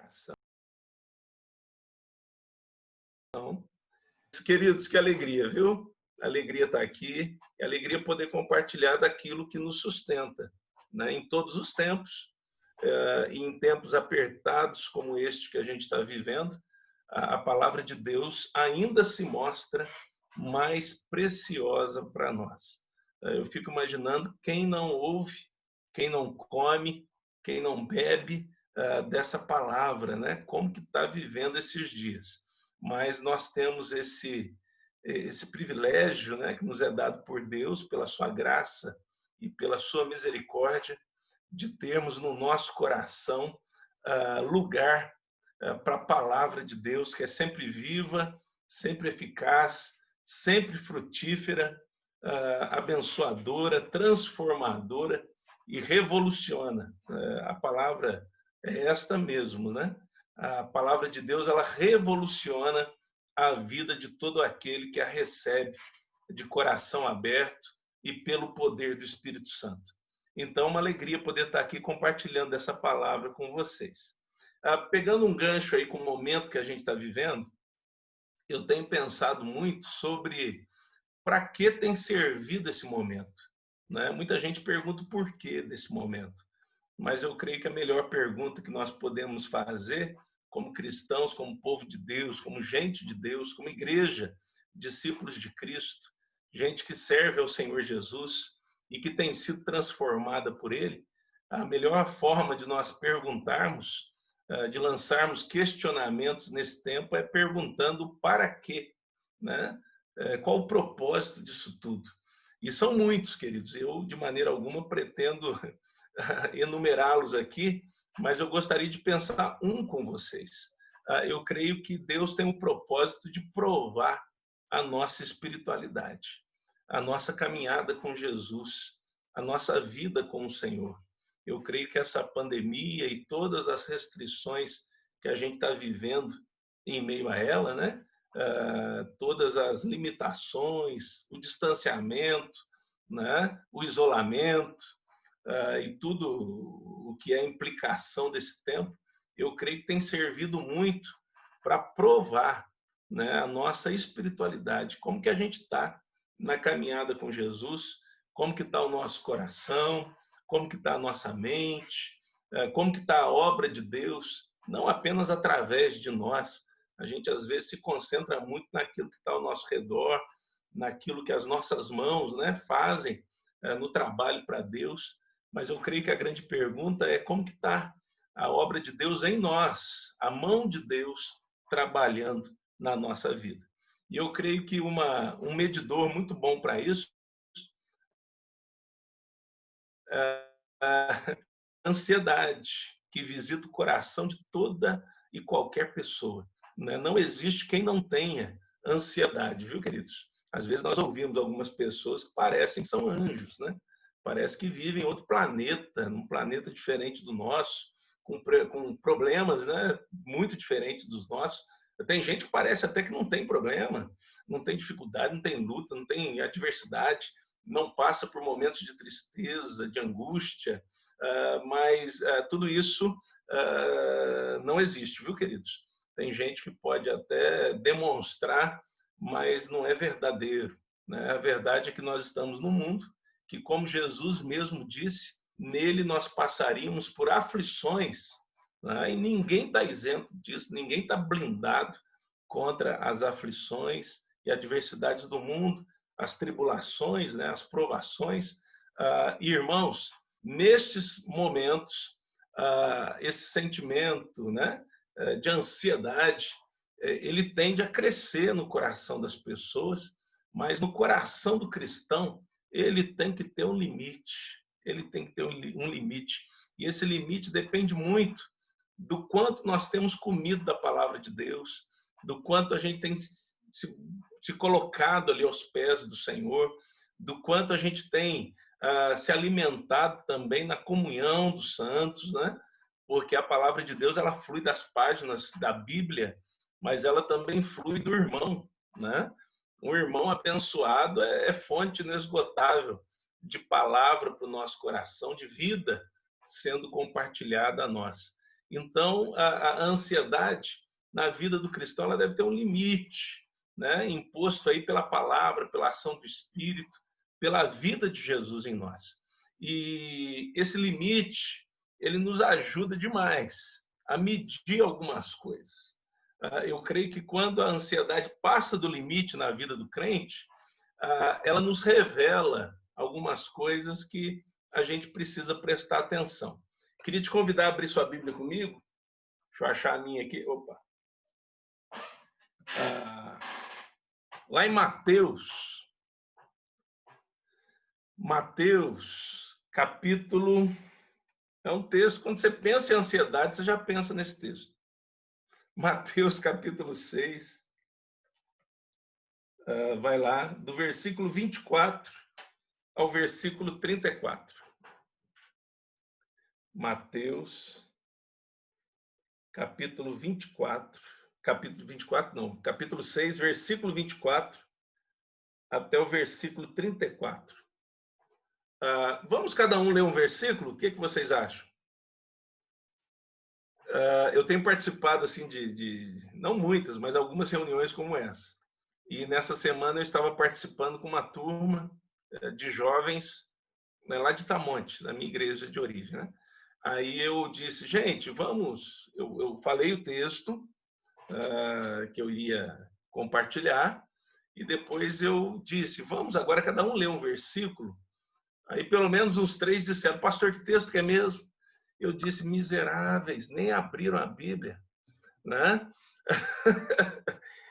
coração. Queridos, que alegria, viu? Alegria estar aqui, é alegria poder compartilhar daquilo que nos sustenta, né? Em todos os tempos, e em tempos apertados como este que a gente está vivendo, a palavra de Deus ainda se mostra mais preciosa para nós. Eu fico imaginando quem não ouve, quem não come, quem não bebe dessa palavra, né? Como que está vivendo esses dias. Mas nós temos esse privilégio, né, que nos é dado por Deus, pela sua graça e pela sua misericórdia, de termos no nosso coração lugar para a palavra de Deus, que é sempre viva, sempre eficaz, sempre frutífera, abençoadora, transformadora e revoluciona. A palavra é esta mesmo, né? A palavra de Deus, ela revoluciona a vida de todo aquele que a recebe de coração aberto e pelo poder do Espírito Santo. Então, uma alegria poder estar aqui compartilhando essa palavra com vocês. Pegando um gancho aí com o momento que a gente está vivendo, eu tenho pensado muito sobre para que tem servido esse momento, né? Muita gente pergunta o porquê desse momento, mas eu creio que a melhor pergunta que nós podemos fazer como cristãos, como povo de Deus, como gente de Deus, como igreja, discípulos de Cristo, gente que serve ao Senhor Jesus e que tem sido transformada por Ele, a melhor forma de nós perguntarmos, de lançarmos questionamentos nesse tempo é perguntando para quê, né? Qual o propósito disso tudo? E são muitos, queridos. Eu, de maneira alguma, pretendo enumerá-los aqui, mas eu gostaria de pensar um com vocês. Eu creio que Deus tem o propósito de provar a nossa espiritualidade, a nossa caminhada com Jesus, a nossa vida com o Senhor. Eu creio que essa pandemia e todas as restrições que a gente está vivendo em meio a ela, né? Todas as limitações, o distanciamento, né? O isolamento, e tudo o que é a implicação desse tempo, eu creio que tem servido muito para provar, né, a nossa espiritualidade, como que a gente está na caminhada com Jesus, como que está o nosso coração, como que está a nossa mente, como que está a obra de Deus, não apenas através de nós. A gente às vezes se concentra muito naquilo que está ao nosso redor, naquilo que as nossas mãos, né, fazem no trabalho para Deus. Mas eu creio que a grande pergunta é como que está a obra de Deus em nós, a mão de Deus trabalhando na nossa vida. E eu creio que um medidor muito bom para isso é a ansiedade, que visita o coração de toda e qualquer pessoa. Não existe quem não tenha ansiedade, viu, queridos? Às vezes nós ouvimos algumas pessoas que parecem que são anjos, né? Parece que vivem em outro planeta, num planeta diferente do nosso, com problemas, né, muito diferentes dos nossos. Tem gente que parece até que não tem problema, não tem dificuldade, não tem luta, não tem adversidade, não passa por momentos de tristeza, de angústia, mas tudo isso não existe, viu, queridos? Tem gente que pode até demonstrar, mas não é verdadeiro, né? A verdade é que nós estamos no mundo que, como Jesus mesmo disse, nele nós passaríamos por aflições, né? E ninguém está isento disso, ninguém está blindado contra as aflições e adversidades do mundo, as tribulações, né? As provações. Irmãos, nestes momentos, esse sentimento, né, de ansiedade, ele tende a crescer no coração das pessoas, mas no coração do cristão, ele tem que ter um limite, ele tem que ter um limite. E esse limite depende muito do quanto nós temos comido da palavra de Deus, do quanto a gente tem se colocado ali aos pés do Senhor, do quanto a gente tem se alimentado também na comunhão dos santos, né? Porque a palavra de Deus, ela flui das páginas da Bíblia, mas ela também flui do irmão, né? Um irmão abençoado é fonte inesgotável de palavra para o nosso coração, de vida sendo compartilhada a nós. Então, a ansiedade na vida do cristão ela deve ter um limite, né? Imposto aí pela palavra, pela ação do Espírito, pela vida de Jesus em nós. E esse limite, ele nos ajuda demais a medir algumas coisas. Eu creio que quando a ansiedade passa do limite na vida do crente, ela nos revela algumas coisas que a gente precisa prestar atenção. Queria te convidar a abrir sua Bíblia comigo. Deixa eu achar a minha aqui. Opa. Lá em Mateus, capítulo... É um texto, quando você pensa em ansiedade, você já pensa nesse texto. Mateus, capítulo 6. Vai lá, do versículo 24 ao versículo 34. Mateus, capítulo 24. Capítulo 24, não. Capítulo 6, versículo 24 até o versículo 34. Vamos cada um ler um versículo? O que vocês acham? Eu tenho participado assim não muitas, mas algumas reuniões como essa. E nessa semana eu estava participando com uma turma de jovens, né, lá de Itamonte, da minha igreja de origem, né? Aí eu disse, gente, vamos... Eu falei o texto que eu iria compartilhar e depois eu disse, vamos agora cada um ler um versículo. Aí pelo menos uns 3 disseram, pastor, que texto que é mesmo? Eu disse, miseráveis, nem abriram a Bíblia, né?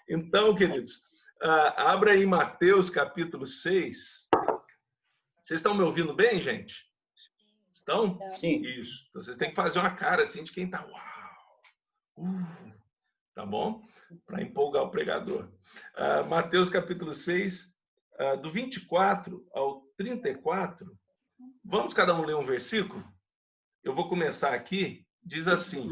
Então, queridos, abra aí Mateus capítulo 6. Vocês estão me ouvindo bem, gente? Estão? Sim. Isso. Então, vocês têm que fazer uma cara assim de quem está, uau! Tá bom? Para empolgar o pregador. Mateus capítulo 6, do 24 ao 34. Vamos cada um ler um versículo? Eu vou começar aqui. Diz assim: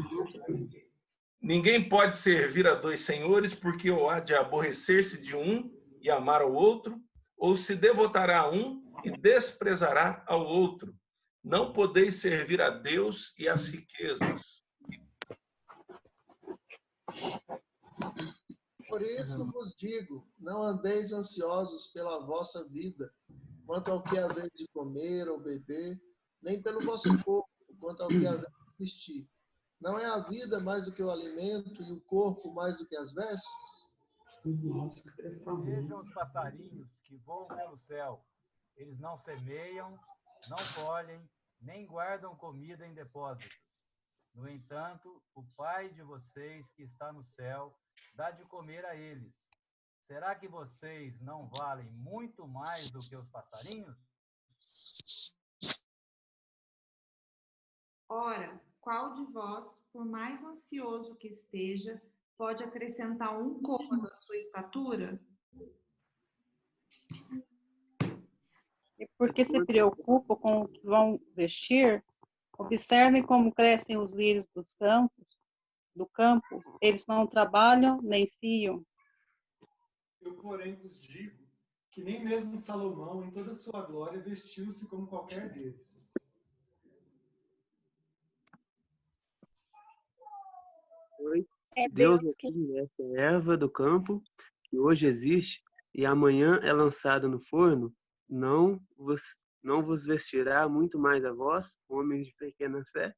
ninguém pode servir a 2 senhores, porque ou há de aborrecer-se de um e amar ao outro, ou se devotará a um e desprezará ao outro. Não podeis servir a Deus e às riquezas. Por isso vos digo, não andeis ansiosos pela vossa vida, quanto ao que haveis de comer ou beber, nem pelo vosso corpo, quanto ao que haveis de vestir. Não é a vida mais do que o alimento e o corpo mais do que as vestes? Vejam os passarinhos que voam pelo céu. Eles não semeiam, não colhem, nem guardam comida em depósitos. No entanto, o Pai de vocês que está no céu dá de comer a eles. Será que vocês não valem muito mais do que os passarinhos? Ora, qual de vós, por mais ansioso que esteja, pode acrescentar um côvado à sua estatura? E porque se preocupam com o que vão vestir, observem como crescem os lírios do campo, eles não trabalham nem fiam. Eu, porém, vos digo que nem mesmo Salomão, em toda a sua glória, vestiu-se como qualquer deles. Deus essa erva do campo, que hoje existe, e amanhã é lançada no forno, não vos vestirá muito mais a vós, homens de pequena fé?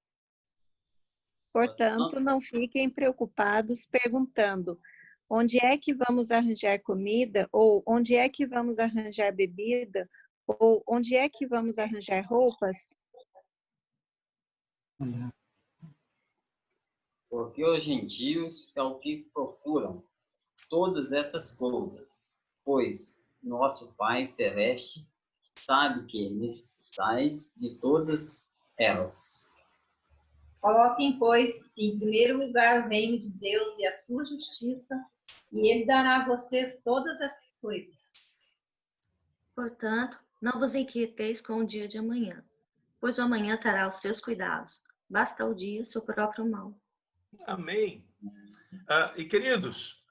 Portanto, não fiquem preocupados perguntando: onde é que vamos arranjar comida? Ou onde é que vamos arranjar bebida? Ou onde é que vamos arranjar roupas? Porque os gentios é o que procuram todas essas coisas, pois nosso Pai Celeste sabe que necessitais de todas elas. Coloquem, pois, em primeiro lugar o reino de Deus e a sua justiça, e Ele dará a vocês todas essas coisas. Portanto, não vos inquieteis com o dia de amanhã, pois o amanhã terá os seus cuidados. Basta o dia seu próprio mal. Amém. E, queridos,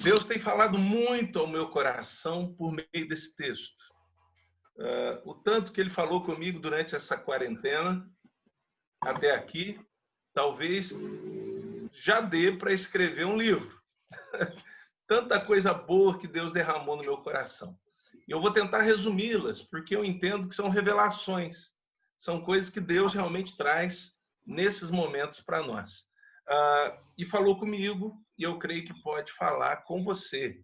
Deus tem falado muito ao meu coração por meio desse texto. O tanto que Ele falou comigo durante essa quarentena, até aqui, talvez já dê para escrever um livro. Tanta coisa boa que Deus derramou no meu coração. E eu vou tentar resumi-las, porque eu entendo que são revelações. São coisas que Deus realmente traz nesses momentos para nós. E falou comigo, e eu creio que pode falar com você.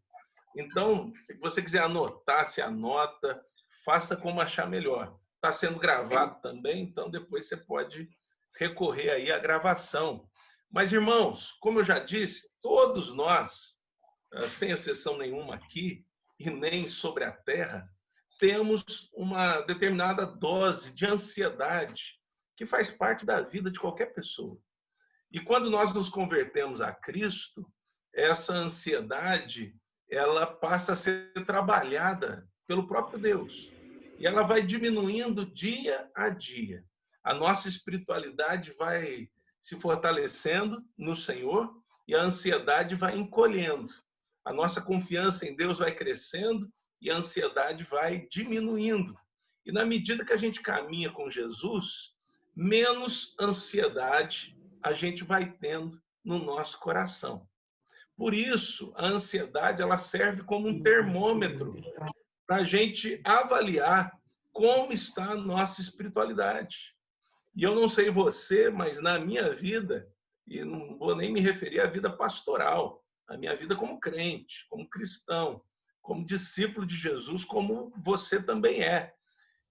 Então, se você quiser anotar, se anota, faça como achar melhor. Está sendo gravado também, então depois você pode recorrer aí à gravação. Mas, irmãos, como eu já disse, todos nós, sem exceção nenhuma aqui, e nem sobre a terra, temos uma determinada dose de ansiedade que faz parte da vida de qualquer pessoa. E quando nós nos convertemos a Cristo, essa ansiedade, ela passa a ser trabalhada pelo próprio Deus. E ela vai diminuindo dia a dia. A nossa espiritualidade vai se fortalecendo no Senhor e a ansiedade vai encolhendo. A nossa confiança em Deus vai crescendo e a ansiedade vai diminuindo. E na medida que a gente caminha com Jesus, menos ansiedade a gente vai tendo no nosso coração. Por isso, a ansiedade ela serve como um termômetro para a gente avaliar como está a nossa espiritualidade. E eu não sei você, mas na minha vida, e não vou nem me referir à vida pastoral, a minha vida como crente, como cristão, como discípulo de Jesus, como você também é.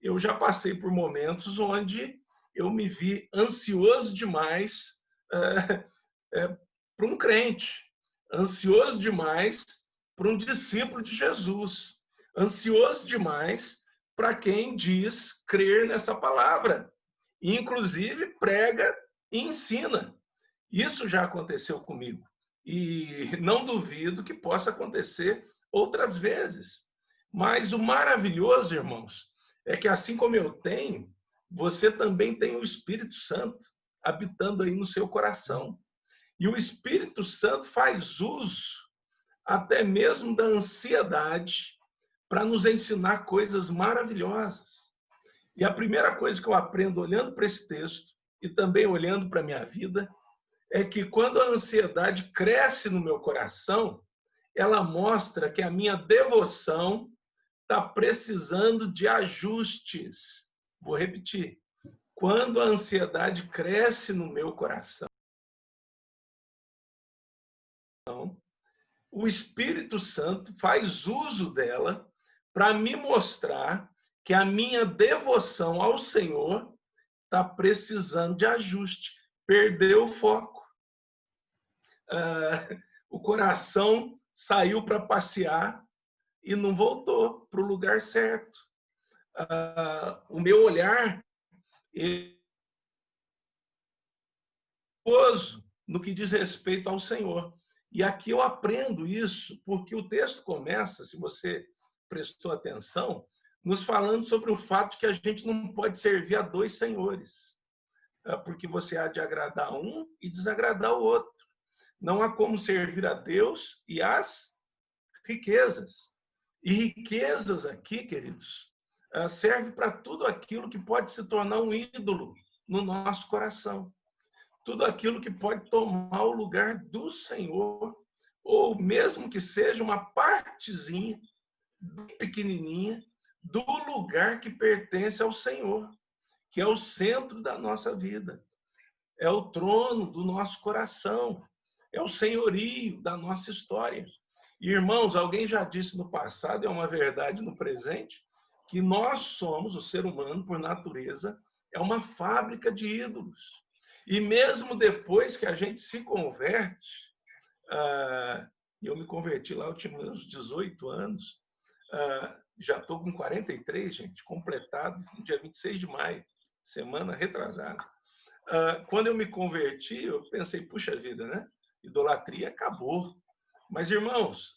Eu já passei por momentos onde eu me vi ansioso demais para um crente, ansioso demais para um discípulo de Jesus, ansioso demais para quem diz crer nessa palavra, e inclusive prega e ensina. Isso já aconteceu comigo. E não duvido que possa acontecer outras vezes. Mas o maravilhoso, irmãos, é que assim como eu tenho, você também tem o Espírito Santo habitando aí no seu coração. E o Espírito Santo faz uso até mesmo da ansiedade para nos ensinar coisas maravilhosas. E a primeira coisa que eu aprendo olhando para esse texto e também olhando para a minha vida é que quando a ansiedade cresce no meu coração, ela mostra que a minha devoção está precisando de ajustes. Vou repetir. Quando a ansiedade cresce no meu coração, o Espírito Santo faz uso dela para me mostrar que a minha devoção ao Senhor está precisando de ajuste. Perdeu o foco. O coração saiu para passear e não voltou para o lugar certo. O meu olhar no que diz respeito ao Senhor. E aqui eu aprendo isso, porque o texto começa, se você prestou atenção, nos falando sobre o fato que a gente não pode servir a dois senhores, porque você há de agradar um e desagradar o outro. Não há como servir a Deus e as riquezas. E riquezas aqui, queridos, serve para tudo aquilo que pode se tornar um ídolo no nosso coração. Tudo aquilo que pode tomar o lugar do Senhor, ou mesmo que seja uma partezinha, bem pequenininha, do lugar que pertence ao Senhor, que é o centro da nossa vida. É o trono do nosso coração. É o senhorio da nossa história. E, irmãos, alguém já disse no passado, é uma verdade no presente, que nós somos, o ser humano, por natureza, é uma fábrica de ídolos. E mesmo depois que a gente se converte, eu me converti lá, eu tinha uns 18 anos, já estou com 43, gente, completado no dia 26 de maio, semana retrasada. Quando eu me converti, eu pensei, puxa vida, né? Idolatria acabou. Mas, irmãos,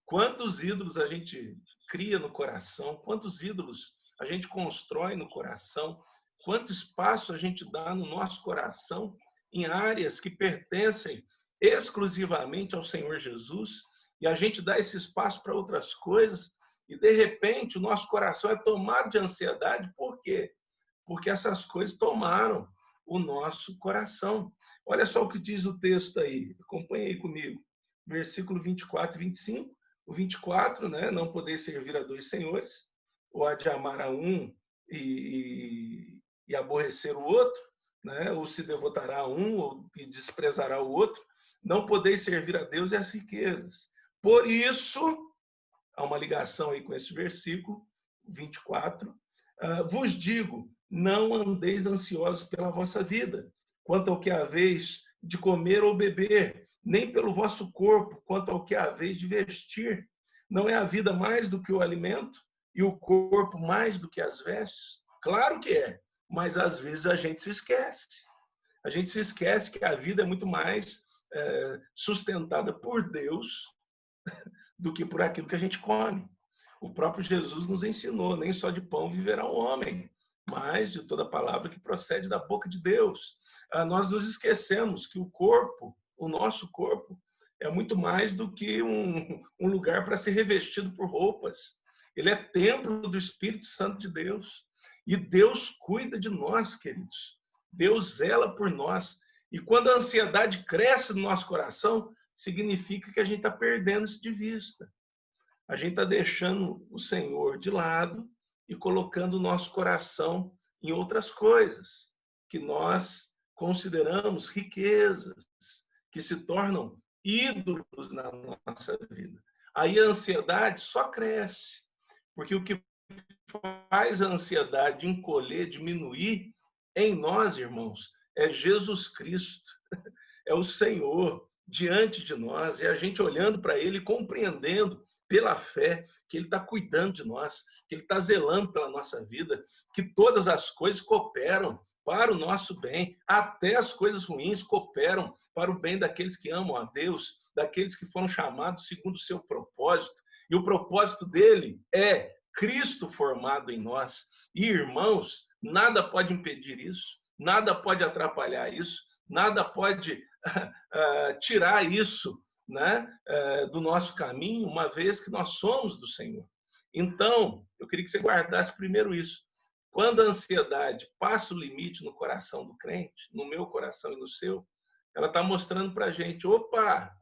quantos ídolos a gente cria no coração, quantos ídolos a gente constrói no coração, quanto espaço a gente dá no nosso coração em áreas que pertencem exclusivamente ao Senhor Jesus, e a gente dá esse espaço para outras coisas, e de repente o nosso coração é tomado de ansiedade. Por quê? Porque essas coisas tomaram o nosso coração. Olha só o que diz o texto aí, acompanhe aí comigo. Versículo 24 e 25. O 24, né? Não poder servir a dois senhores, ou há de amar a um e aborrecer o outro, né? Ou se devotará a um e desprezará o outro. Não podeis servir a Deus e às riquezas. Por isso, há uma ligação aí com esse versículo, 24. Vos digo, não andeis ansiosos pela vossa vida, quanto ao que haveis de comer ou beber, nem pelo vosso corpo, quanto ao que haveis de vestir. Não é a vida mais do que o alimento e o corpo mais do que as vestes? Claro que é, mas às vezes a gente se esquece. A gente se esquece que a vida é muito mais sustentada por Deus do que por aquilo que a gente come. O próprio Jesus nos ensinou, nem só de pão viverá o homem, mas de toda palavra que procede da boca de Deus. Nós nos esquecemos que o corpo, o nosso corpo, é muito mais do que um lugar para ser revestido por roupas. Ele é templo do Espírito Santo de Deus. E Deus cuida de nós, queridos. Deus zela por nós. E quando a ansiedade cresce no nosso coração, significa que a gente está perdendo isso de vista. A gente está deixando o Senhor de lado e colocando o nosso coração em outras coisas que nós consideramos riquezas, que se tornam ídolos na nossa vida. Aí a ansiedade só cresce, porque o que faz a ansiedade encolher, diminuir em nós, irmãos, é Jesus Cristo, é o Senhor diante de nós, é a gente olhando para Ele, compreendendo pela fé que Ele está cuidando de nós, que Ele está zelando pela nossa vida, que todas as coisas cooperam para o nosso bem, até as coisas ruins cooperam para o bem daqueles que amam a Deus, daqueles que foram chamados segundo o seu propósito. E o propósito dele é Cristo formado em nós. E, irmãos, nada pode impedir isso, nada pode atrapalhar isso, nada pode tirar isso, né, do nosso caminho, uma vez que nós somos do Senhor. Então, eu queria que você guardasse primeiro isso. Quando a ansiedade passa o limite no coração do crente, no meu coração e no seu, ela está mostrando para a gente, opa,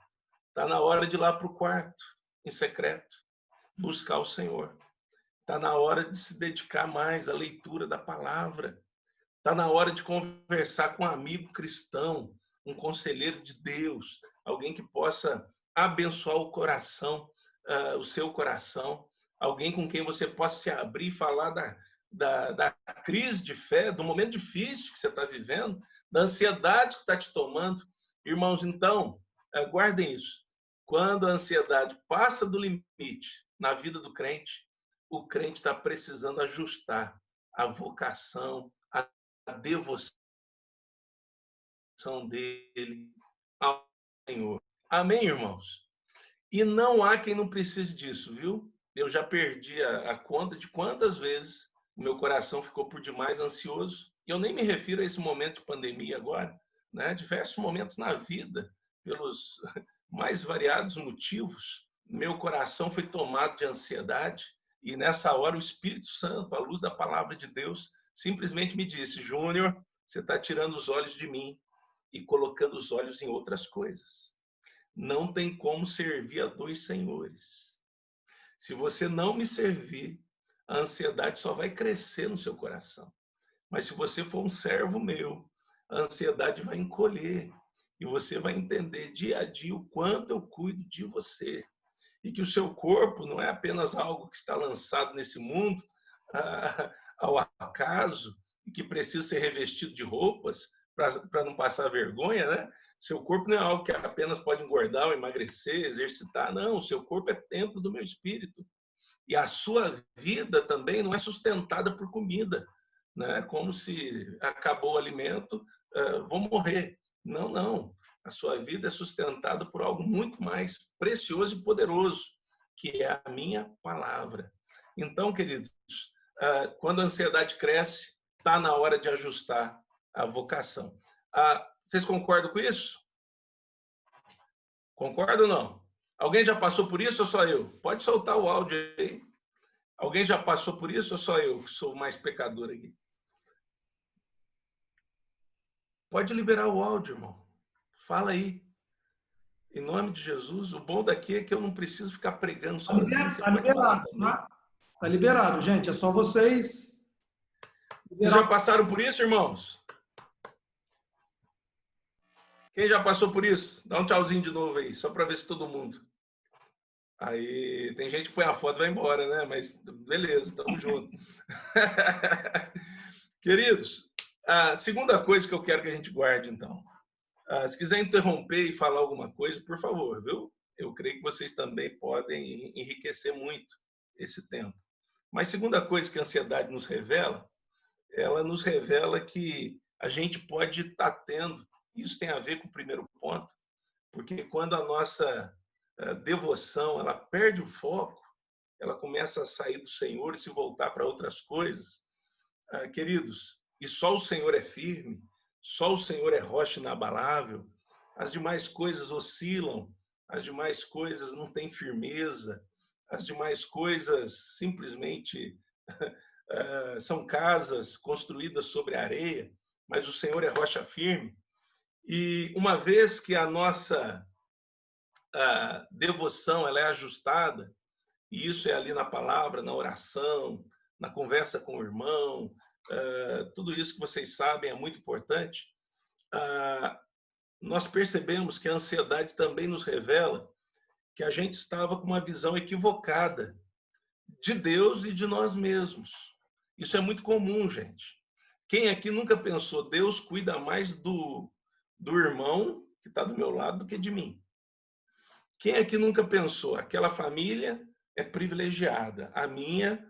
está na hora de ir lá para o quarto, em secreto, buscar o Senhor. Está na hora de se dedicar mais à leitura da palavra. Está na hora de conversar com um amigo cristão, um conselheiro de Deus, alguém que possa abençoar o coração, o seu coração, alguém com quem você possa se abrir e falar da crise de fé, do momento difícil que você está vivendo, da ansiedade que está te tomando. Irmãos, então, guardem isso. Quando a ansiedade passa do limite na vida do crente, o crente está precisando ajustar a vocação, a devoção dele ao Senhor. Amém, irmãos? E não há quem não precise disso, viu? Eu já perdi a conta de quantas vezes o meu coração ficou por demais ansioso. E eu nem me refiro a esse momento de pandemia agora, né? Diversos momentos na vida, pelos mais variados motivos, meu coração foi tomado de ansiedade. E nessa hora o Espírito Santo, à luz da palavra de Deus, simplesmente me disse: Júnior, você está tirando os olhos de mim e colocando os olhos em outras coisas. Não tem como servir a dois senhores. Se você não me servir, a ansiedade só vai crescer no seu coração. Mas se você for um servo meu, a ansiedade vai encolher. E você vai entender dia a dia o quanto eu cuido de você. E que o seu corpo não é apenas algo que está lançado nesse mundo ao acaso e que precisa ser revestido de roupas para não passar vergonha, né? Seu corpo não é algo que apenas pode engordar ou emagrecer, exercitar. Não, o seu corpo é templo do meu espírito. E a sua vida também não é sustentada por comida, né? Como se acabou o alimento, vou morrer. Não, não. A sua vida é sustentada por algo muito mais precioso e poderoso, que é a minha palavra. Então, queridos, quando a ansiedade cresce, está na hora de ajustar a vocação. Vocês concordam com isso? Concordam ou não? Alguém já passou por isso ou só eu? Pode soltar o áudio aí. Alguém já passou por isso ou só eu, que sou mais pecador aqui? Pode liberar o áudio, irmão. Fala aí. Em nome de Jesus. O bom daqui é que eu não preciso ficar pregando sozinho. Você pode falar também. Tá liberado, gente. É só vocês... Vocês já passaram por isso, irmãos? Quem já passou por isso? Dá um tchauzinho de novo aí, só para ver se todo mundo. Aí, tem gente que põe a foto e vai embora, né? Mas beleza, estamos juntos. Queridos, a segunda coisa que eu quero que a gente guarde, então. Se quiser interromper e falar alguma coisa, por favor, viu? Eu creio que vocês também podem enriquecer muito esse tempo. Mas segunda coisa que a ansiedade nos revela, ela nos revela que a gente pode estar tendo, isso tem a ver com o primeiro ponto, porque quando a nossa devoção ela perde o foco, ela começa a sair do Senhor e se voltar para outras coisas, queridos, e só o Senhor é firme, só o Senhor é rocha inabalável, as demais coisas oscilam, as demais coisas não têm firmeza, as demais coisas simplesmente são casas construídas sobre areia, mas o Senhor é rocha firme. E uma vez que a nossa devoção ela é ajustada, e isso é ali na palavra, na oração, na conversa com o irmão, tudo isso que vocês sabem é muito importante, nós percebemos que a ansiedade também nos revela que a gente estava com uma visão equivocada de Deus e de nós mesmos. Isso é muito comum, gente. Quem aqui nunca pensou, Deus cuida mais do irmão que está do meu lado do que de mim? Quem aqui nunca pensou, aquela família é privilegiada, a minha,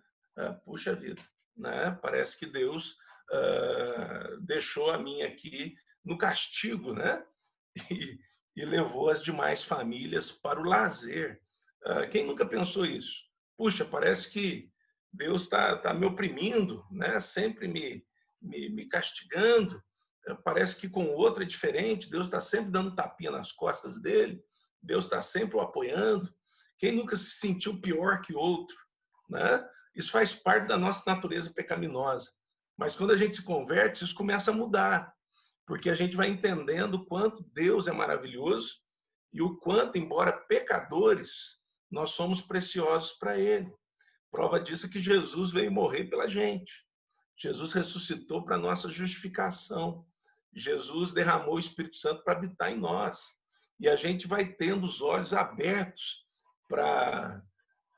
puxa vida, né? Parece que Deus deixou a minha aqui no castigo, né? E levou as demais famílias para o lazer. Quem nunca pensou isso? Puxa, parece que Deus está me oprimindo, né? Sempre me castigando. Parece que com o outro é diferente. Deus está sempre dando tapinha nas costas dele. Deus está sempre o apoiando. Quem nunca se sentiu pior que o outro, né? Isso faz parte da nossa natureza pecaminosa. Mas quando a gente se converte, isso começa a mudar, porque a gente vai entendendo o quanto Deus é maravilhoso e o quanto, embora pecadores, nós somos preciosos para Ele. Prova disso é que Jesus veio morrer pela gente. Jesus ressuscitou para nossa justificação. Jesus derramou o Espírito Santo para habitar em nós. E a gente vai tendo os olhos abertos para a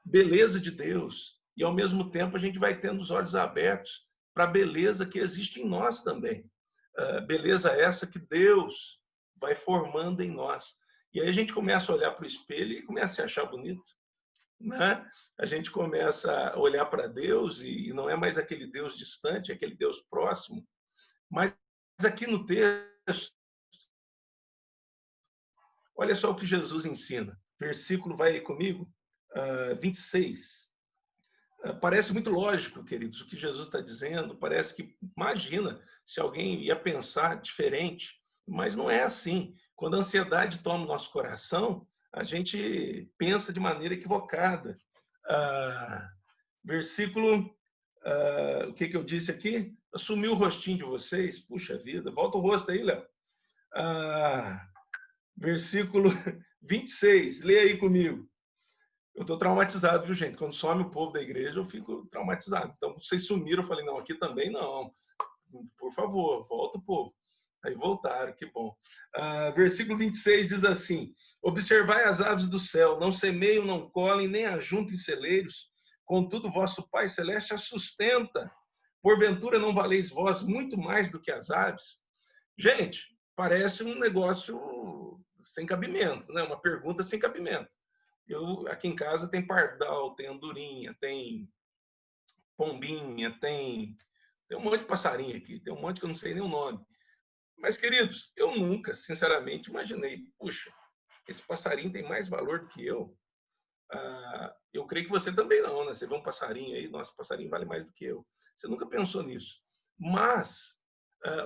beleza de Deus. E, ao mesmo tempo, a gente vai tendo os olhos abertos para a beleza que existe em nós também. Beleza essa que Deus vai formando em nós. E aí a gente começa a olhar para o espelho e começa a se achar bonito, né? A gente começa a olhar para Deus e não é mais aquele Deus distante, é aquele Deus próximo. Mas aqui no texto, olha só o que Jesus ensina. Versículo, vai aí comigo, 26. Parece muito lógico, queridos, o que Jesus está dizendo. Parece que, imagina, se alguém ia pensar diferente. Mas não é assim. Quando a ansiedade toma o nosso coração, a gente pensa de maneira equivocada. Versículo, o que eu disse aqui? Sumiu o rostinho de vocês. Puxa vida, volta o rosto aí, Léo. Versículo 26, leia aí comigo. Eu estou traumatizado, viu, gente? Quando some o povo da igreja, eu fico traumatizado. Então, vocês sumiram, eu falei, não, aqui também não. Por favor, volta o povo. Aí voltaram, que bom. Versículo 26 diz assim: observai as aves do céu, não semeiam, não colhem, nem ajuntem celeiros, contudo vosso Pai Celeste as sustenta. Porventura não valeis vós muito mais do que as aves? Gente, parece um negócio sem cabimento, né? Uma pergunta sem cabimento. Aqui em casa tem pardal, tem andorinha, tem pombinha, tem um monte de passarinho aqui, tem um monte que eu não sei nem o nome. Mas, queridos, eu nunca, sinceramente, imaginei, puxa, esse passarinho tem mais valor do que eu. Eu creio que você também não, né? Você vê um passarinho aí, nossa, passarinho vale mais do que eu. Você nunca pensou nisso. Mas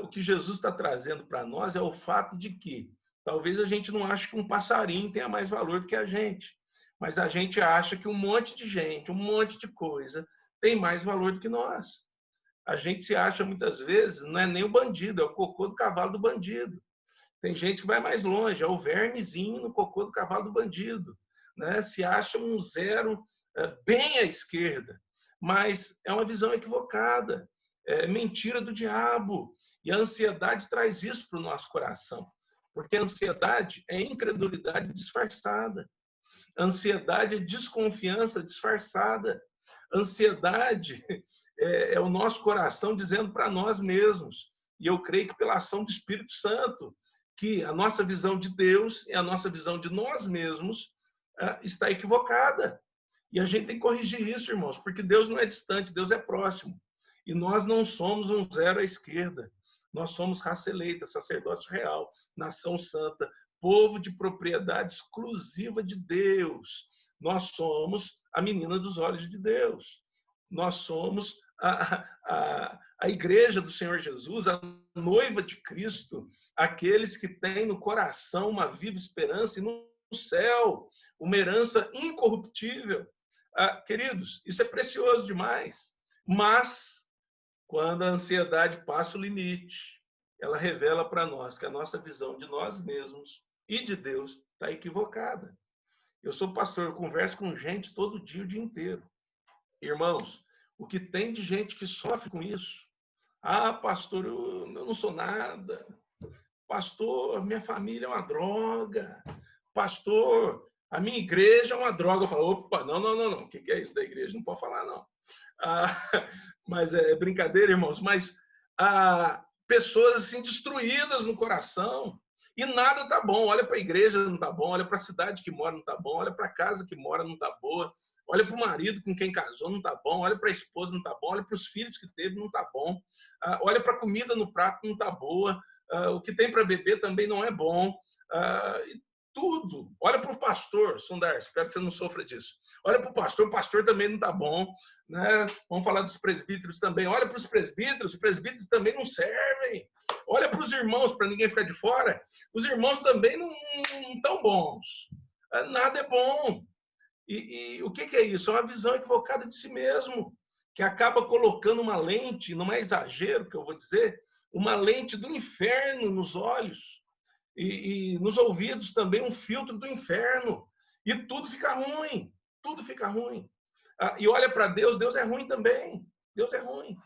o que Jesus está trazendo para nós é o fato de que talvez a gente não ache que um passarinho tenha mais valor do que a gente. Mas a gente acha que um monte de gente, um monte de coisa tem mais valor do que nós. A gente se acha muitas vezes, não é nem o bandido, é o cocô do cavalo do bandido. Tem gente que vai mais longe, é o vermezinho no cocô do cavalo do bandido, né? Se acha um zero bem à esquerda, mas é uma visão equivocada, é mentira do diabo. E a ansiedade traz isso para o nosso coração, porque a ansiedade é incredulidade disfarçada. A ansiedade é desconfiança disfarçada. A ansiedade é o nosso coração dizendo para nós mesmos, e eu creio que pela ação do Espírito Santo, que a nossa visão de Deus e a nossa visão de nós mesmos está equivocada. E a gente tem que corrigir isso, irmãos, porque Deus não é distante, Deus é próximo. E nós não somos um zero à esquerda. Nós somos raça eleita, sacerdócio real, nação santa, povo de propriedade exclusiva de Deus. Nós somos a menina dos olhos de Deus. Nós somos a igreja do Senhor Jesus, a noiva de Cristo, aqueles que têm no coração uma viva esperança e no céu, uma herança incorruptível. Queridos, isso é precioso demais. Mas, quando a ansiedade passa o limite, ela revela para nós que a nossa visão de nós mesmos e de Deus está equivocada. Eu sou pastor, eu converso com gente todo dia, o dia inteiro. Irmãos, o que tem de gente que sofre com isso? Pastor, eu não sou nada. Pastor, minha família é uma droga. Pastor, a minha igreja é uma droga. Eu falo, opa, não. O que é isso da igreja? Não pode falar, não. Mas é brincadeira, irmãos. Mas pessoas assim destruídas no coração. E nada tá bom. Olha para a igreja, não tá bom. Olha para a cidade que mora, não tá bom. Olha para a casa que mora, não tá boa. Olha para o marido com quem casou, não tá bom. Olha para a esposa, não tá bom. Olha para os filhos que teve, não tá bom. Olha para a comida no prato, não tá boa. O que tem para beber também não é bom. Tudo. Olha para o pastor, Sundar, espero que você não sofra disso. Olha para o pastor também não tá bom. Né? Vamos falar dos presbíteros também. Olha para os presbíteros também não servem. Olha para os irmãos, para ninguém ficar de fora. Os irmãos também não estão bons. Nada é bom. E o que é isso? É uma visão equivocada de si mesmo, que acaba colocando uma lente, não é exagero que eu vou dizer, uma lente do inferno nos olhos e nos ouvidos também um filtro do inferno. E tudo fica ruim, tudo fica ruim. E olha para Deus, Deus é ruim também. Deus é ruim.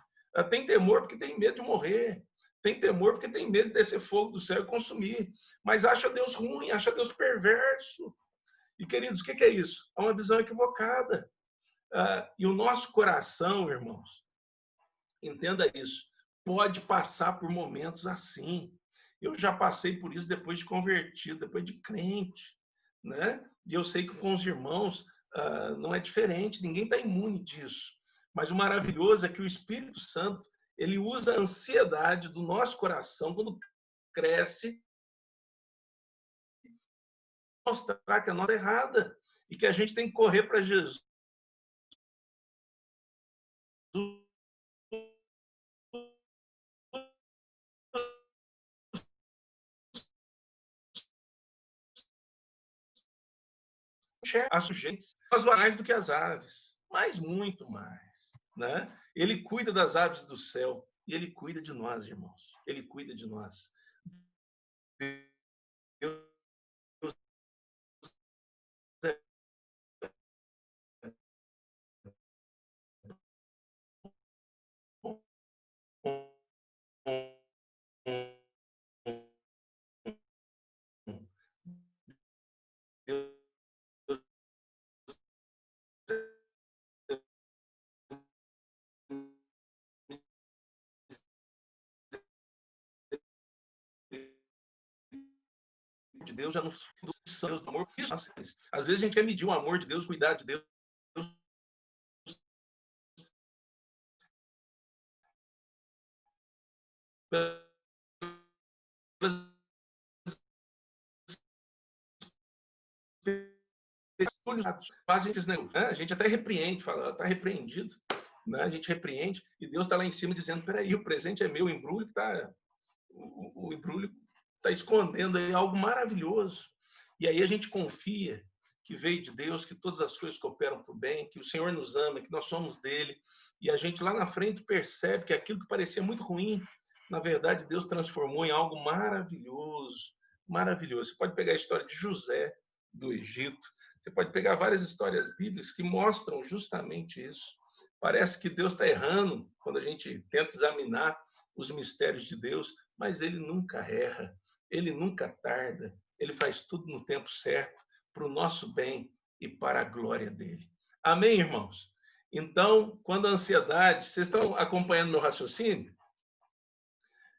Tem temor porque tem medo de morrer. Tem temor porque tem medo de descer fogo do céu e consumir. Mas acha Deus ruim, acha Deus perverso. E, queridos, o que é isso? É uma visão equivocada. E o nosso coração, irmãos, entenda isso, pode passar por momentos assim. Eu já passei por isso depois de convertido, depois de crente. Né? E eu sei que com os irmãos não é diferente, ninguém está imune disso. Mas o maravilhoso é que o Espírito Santo, ele usa a ansiedade do nosso coração quando cresce, mostrar que a nota é errada e que a gente tem que correr para Jesus. As sujeitas, mais do que as aves, mas muito mais. Né? Ele cuida das aves do céu e ele cuida de nós, irmãos. Ele cuida de nós. Deus de Deus já nos Deus do amor. Às vezes a gente quer medir o amor de Deus, o cuidado de Deus. A gente até repreende, fala, está repreendido. Né? A gente repreende e Deus está lá em cima dizendo, peraí, o presente é meu, o embrulho o embrulho está escondendo aí algo maravilhoso. E aí a gente confia que veio de Deus, que todas as coisas cooperam para o bem, que o Senhor nos ama, que nós somos dele, e a gente lá na frente percebe que aquilo que parecia muito ruim, na verdade, Deus transformou em algo maravilhoso, maravilhoso. Você pode pegar a história de José, do Egito, você pode pegar várias histórias bíblicas que mostram justamente isso. Parece que Deus está errando quando a gente tenta examinar os mistérios de Deus, mas ele nunca erra, ele nunca tarda, ele faz tudo no tempo certo, para o nosso bem e para a glória dele. Amém, irmãos? Então, quando a ansiedade... Vocês estão acompanhando meu raciocínio?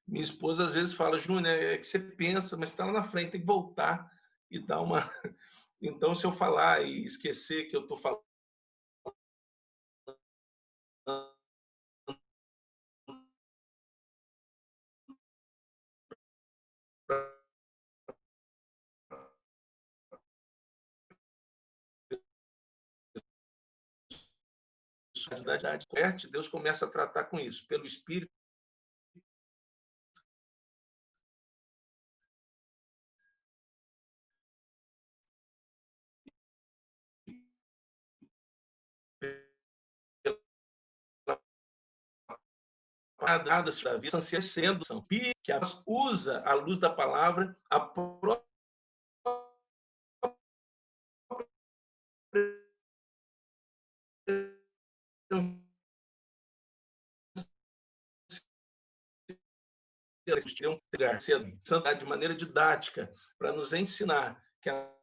Minha esposa às vezes fala, Júnior, é que você pensa, mas está lá na frente, tem que voltar e dar uma... Então, se eu falar e esquecer que eu estou falando, Deus começa a tratar com isso, pelo Espírito. Dadas da vida, sendo que usa a luz da palavra, a própria de maneira didática para nos ensinar que a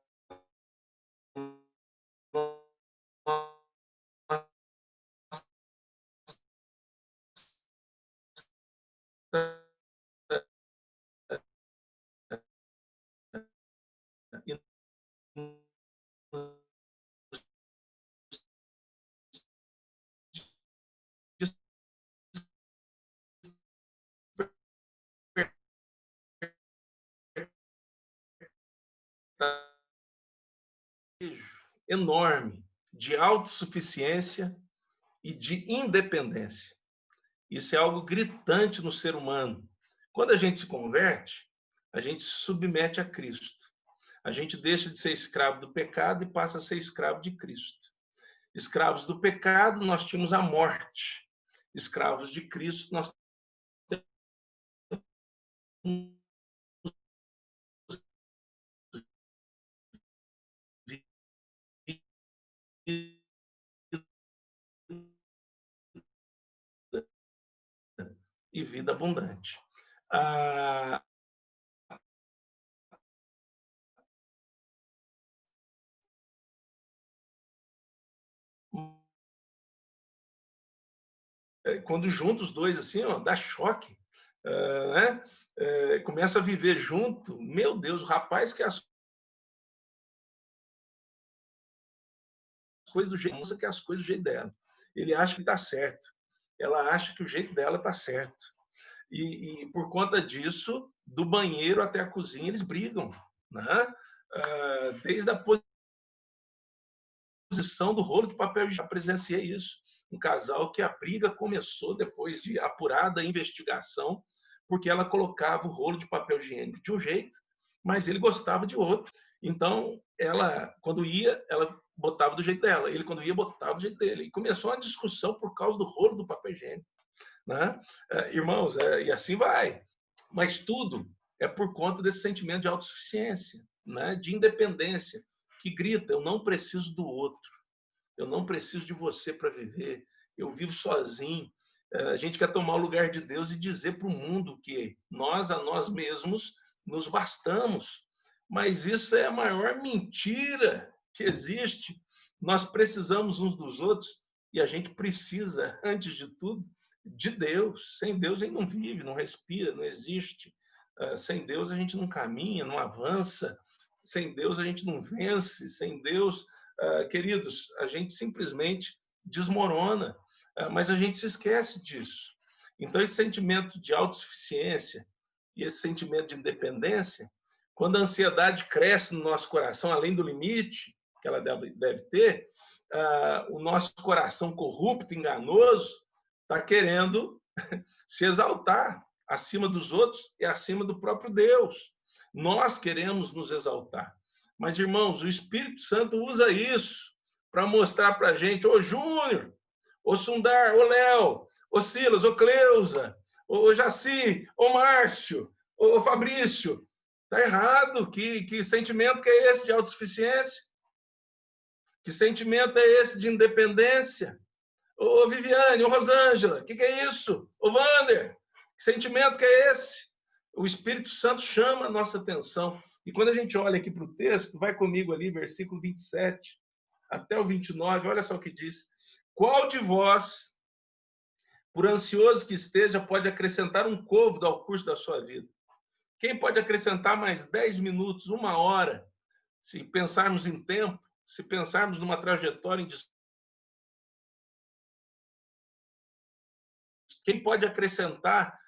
enorme de autossuficiência e de independência. Isso é algo gritante no ser humano. Quando a gente se converte, a gente se submete a Cristo. A gente deixa de ser escravo do pecado e passa a ser escravo de Cristo. Escravos do pecado, nós tínhamos a morte. Escravos de Cristo, nós temos e vida abundante. Quando juntos os dois, assim, ó, dá choque. Né? Começa a viver junto. Meu Deus, o rapaz que as coisas do jeito, que as coisas do jeito dela. Ele acha que está certo. Ela acha que o jeito dela está certo. E por conta disso, do banheiro até a cozinha, eles brigam. Né? Desde a posição do rolo de papel, já presenciei isso. Um casal que a briga começou depois de apurada investigação, porque ela colocava o rolo de papel higiênico de um jeito, mas ele gostava de outro. Então, ela, quando ia, ela botava do jeito dela. Ele, quando ia, botava do jeito dele. E começou uma discussão por causa do rolo do papel higiênico. Né? Irmãos, e assim vai. Mas tudo é por conta desse sentimento de autossuficiência, né? De independência, que grita, eu não preciso do outro. Eu não preciso de você para viver. Eu vivo sozinho. A gente quer tomar o lugar de Deus e dizer para o mundo que nós, a nós mesmos, nos bastamos. Mas isso é a maior mentira que existe. Nós precisamos uns dos outros e a gente precisa, antes de tudo, de Deus. Sem Deus a gente não vive, não respira, não existe. Sem Deus a gente não caminha, não avança. Sem Deus a gente não vence. Sem Deus, queridos, a gente simplesmente desmorona. Mas a gente se esquece disso. Então, esse sentimento de autossuficiência e esse sentimento de independência, quando a ansiedade cresce no nosso coração, além do limite que ela deve ter, o nosso coração corrupto, enganoso, está querendo se exaltar acima dos outros e acima do próprio Deus. Nós queremos nos exaltar. Mas, irmãos, o Espírito Santo usa isso para mostrar para a gente, ô Júnior, ô Sundar, ô Léo, ô Silas, ô Cleusa, ô Jaci, ô Márcio, ô Fabrício. Está errado. Que sentimento que é esse de autossuficiência? Que sentimento é esse de independência? Ô Viviane, ô Rosângela, o que é isso? Ô Wander, que sentimento que é esse? O Espírito Santo chama a nossa atenção. E quando a gente olha aqui para o texto, vai comigo ali, versículo 27 até o 29, olha só o que diz. Qual de vós, por ansioso que esteja, pode acrescentar um côvado ao curso da sua vida? Quem pode acrescentar mais 10 minutos, 1 hora, se pensarmos em tempo, se pensarmos numa trajetória em distância? Quem pode acrescentar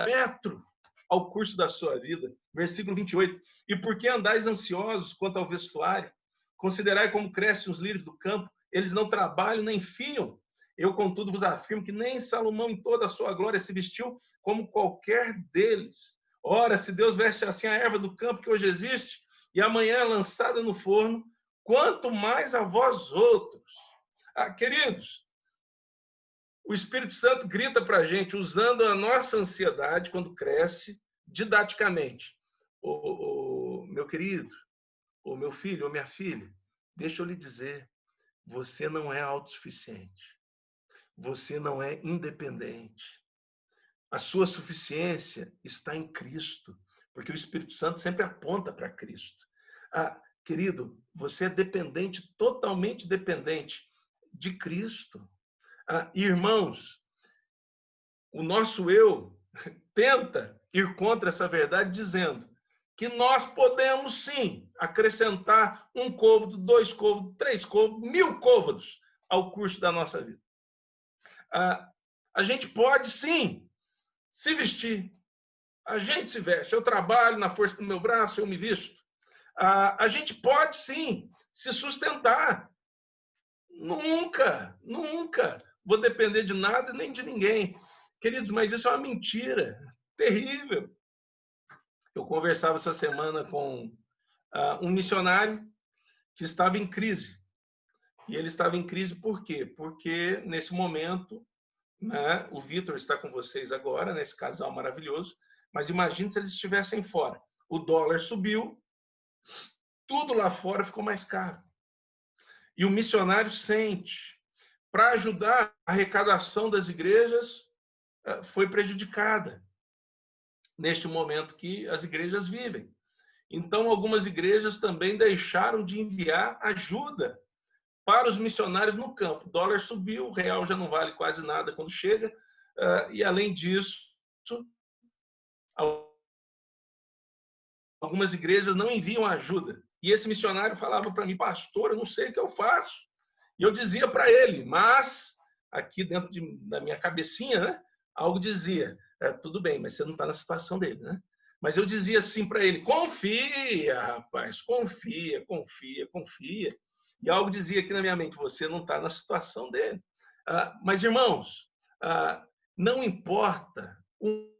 metro ao curso da sua vida? Versículo 28. E por que andais ansiosos quanto ao vestuário? Considerai como crescem os lírios do campo, eles não trabalham nem fiam. Eu, contudo, vos afirmo que nem Salomão em toda a sua glória se vestiu como qualquer deles. Ora, se Deus veste assim a erva do campo que hoje existe e amanhã é lançada no forno, quanto mais a vós outros. Queridos, o Espírito Santo grita para a gente, usando a nossa ansiedade, quando cresce, didaticamente. Meu querido, o meu filho, ou minha filha, deixa eu lhe dizer, você não é autossuficiente. Você não é independente. A sua suficiência está em Cristo, porque o Espírito Santo sempre aponta para Cristo. Querido, você é dependente, totalmente dependente de Cristo. Irmãos, o nosso eu tenta ir contra essa verdade dizendo que nós podemos sim acrescentar 1 côvado, 2 côvados, 3 côvados, 1000 côvados ao curso da nossa vida. A gente pode sim se vestir. A gente se veste. Eu trabalho na força do meu braço, eu me visto. A gente pode sim se sustentar. Nunca vou depender de nada nem de ninguém. Queridos, mas isso é uma mentira terrível. Eu conversava essa semana com um missionário que estava em crise. E ele estava em crise por quê? Porque, nesse momento, né, o Vitor está com vocês agora, né, esse casal maravilhoso, mas imagine se eles estivessem fora. O dólar subiu, tudo lá fora ficou mais caro. E o missionário sente. Para ajudar, a arrecadação das igrejas foi prejudicada neste momento que as igrejas vivem. Então, algumas igrejas também deixaram de enviar ajuda para os missionários no campo. O dólar subiu, o real já não vale quase nada quando chega, e além disso, algumas igrejas não enviam ajuda. E esse missionário falava para mim, pastor, eu não sei o que eu faço. E eu dizia para ele, mas aqui dentro da minha cabecinha, né, algo dizia, tudo bem, mas você não está na situação dele, né? Mas eu dizia assim para ele, confia, rapaz, confia. E algo dizia aqui na minha mente, você não está na situação dele. Mas, irmãos, não importa o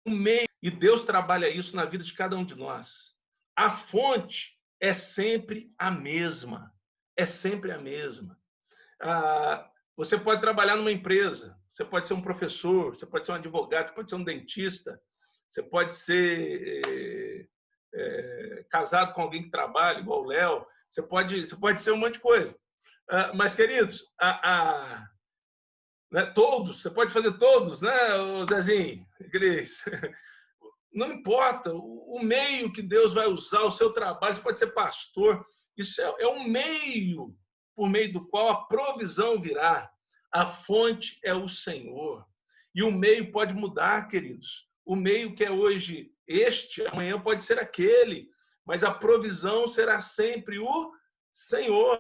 meio, e Deus trabalha isso na vida de cada um de nós. A fonte é sempre a mesma. É sempre a mesma. Você pode trabalhar numa empresa, você pode ser um professor, você pode ser um advogado, você pode ser um dentista, você pode ser casado com alguém que trabalha, igual o Léo, você pode ser um monte de coisa. Mas, queridos, né, todos, você pode fazer todos, né, Zezinho, Cris? Não importa o meio que Deus vai usar, o seu trabalho, você pode ser pastor, isso é um meio por meio do qual a provisão virá. A fonte é o Senhor. E o meio pode mudar, queridos. O meio que é hoje este, amanhã pode ser aquele, mas a provisão será sempre o Senhor.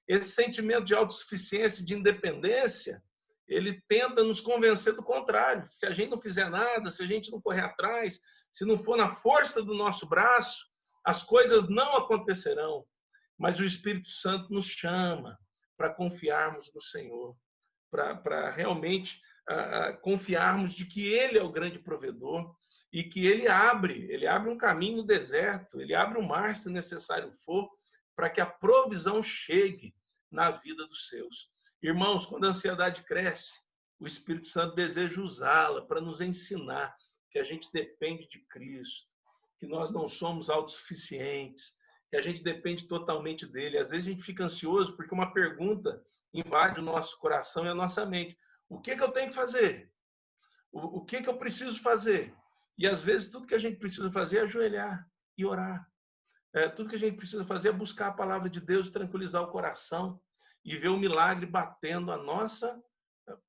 Esse sentimento de autossuficiência, de independência, ele tenta nos convencer do contrário. Se a gente não fizer nada, se a gente não correr atrás, se não for na força do nosso braço, as coisas não acontecerão. Mas o Espírito Santo nos chama para confiarmos no Senhor, para realmente confiarmos de que Ele é o grande provedor e que Ele abre um caminho no deserto, Ele abre o mar se necessário for, para que a provisão chegue na vida dos seus. Irmãos, quando a ansiedade cresce, o Espírito Santo deseja usá-la para nos ensinar que a gente depende de Cristo, que nós não somos autossuficientes, que a gente depende totalmente dele. Às vezes a gente fica ansioso porque uma pergunta invade o nosso coração e a nossa mente. O que eu tenho que fazer? O que eu preciso fazer? E às vezes tudo que a gente precisa fazer é ajoelhar e orar. Tudo que a gente precisa fazer é buscar a palavra de Deus, tranquilizar o coração e ver o milagre batendo a nossa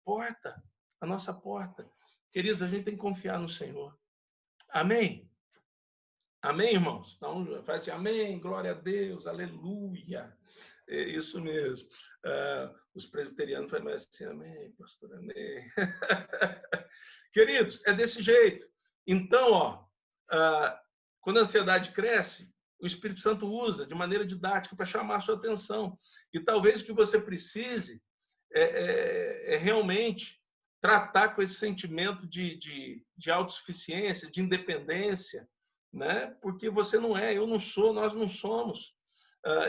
porta. A nossa porta. Queridos, a gente tem que confiar no Senhor. Amém? Amém, irmãos? Então, faz assim, amém, glória a Deus, aleluia. É isso mesmo. Os presbiterianos fazem assim, amém, pastor, amém. Queridos, é desse jeito. Então, quando a ansiedade cresce, o Espírito Santo usa de maneira didática para chamar a sua atenção. E talvez o que você precise é realmente tratar com esse sentimento de autossuficiência, de independência, né? Porque você não é, eu não sou, nós não somos,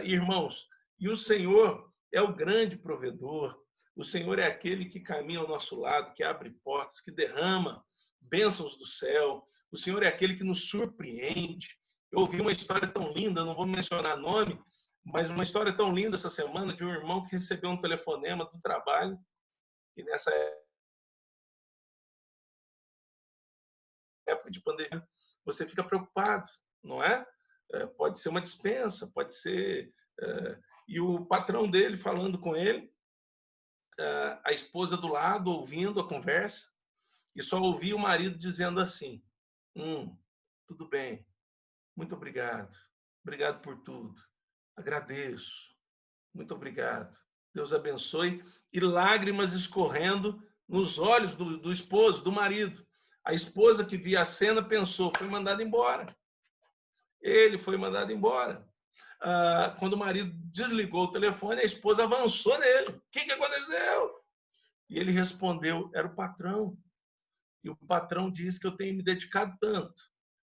irmãos. E o Senhor é o grande provedor. O Senhor é aquele que caminha ao nosso lado, que abre portas, que derrama bênçãos do céu. O Senhor é aquele que nos surpreende. Eu ouvi uma história tão linda, não vou mencionar nome, mas uma história tão linda essa semana de um irmão que recebeu um telefonema do trabalho e nessa época de pandemia você fica preocupado, não é? Pode ser uma dispensa, pode ser... E o patrão dele falando com ele, a esposa do lado ouvindo a conversa, e só ouvia o marido dizendo assim, tudo bem, muito obrigado, obrigado por tudo, agradeço, muito obrigado, Deus abençoe, e lágrimas escorrendo nos olhos do esposo, do marido. A esposa que via a cena pensou, foi mandada embora. Ele foi mandado embora. Quando o marido desligou o telefone, a esposa avançou nele. O que aconteceu? E ele respondeu, era o patrão. E o patrão disse que eu tenho me dedicado tanto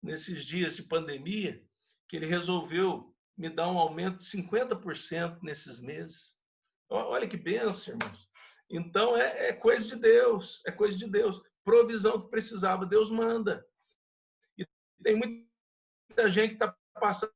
nesses dias de pandemia que ele resolveu me dar um aumento de 50% nesses meses. Olha que bênção, irmãos. Então, é coisa de Deus, é coisa de Deus. Provisão que precisava, Deus manda. E tem muita gente que está passando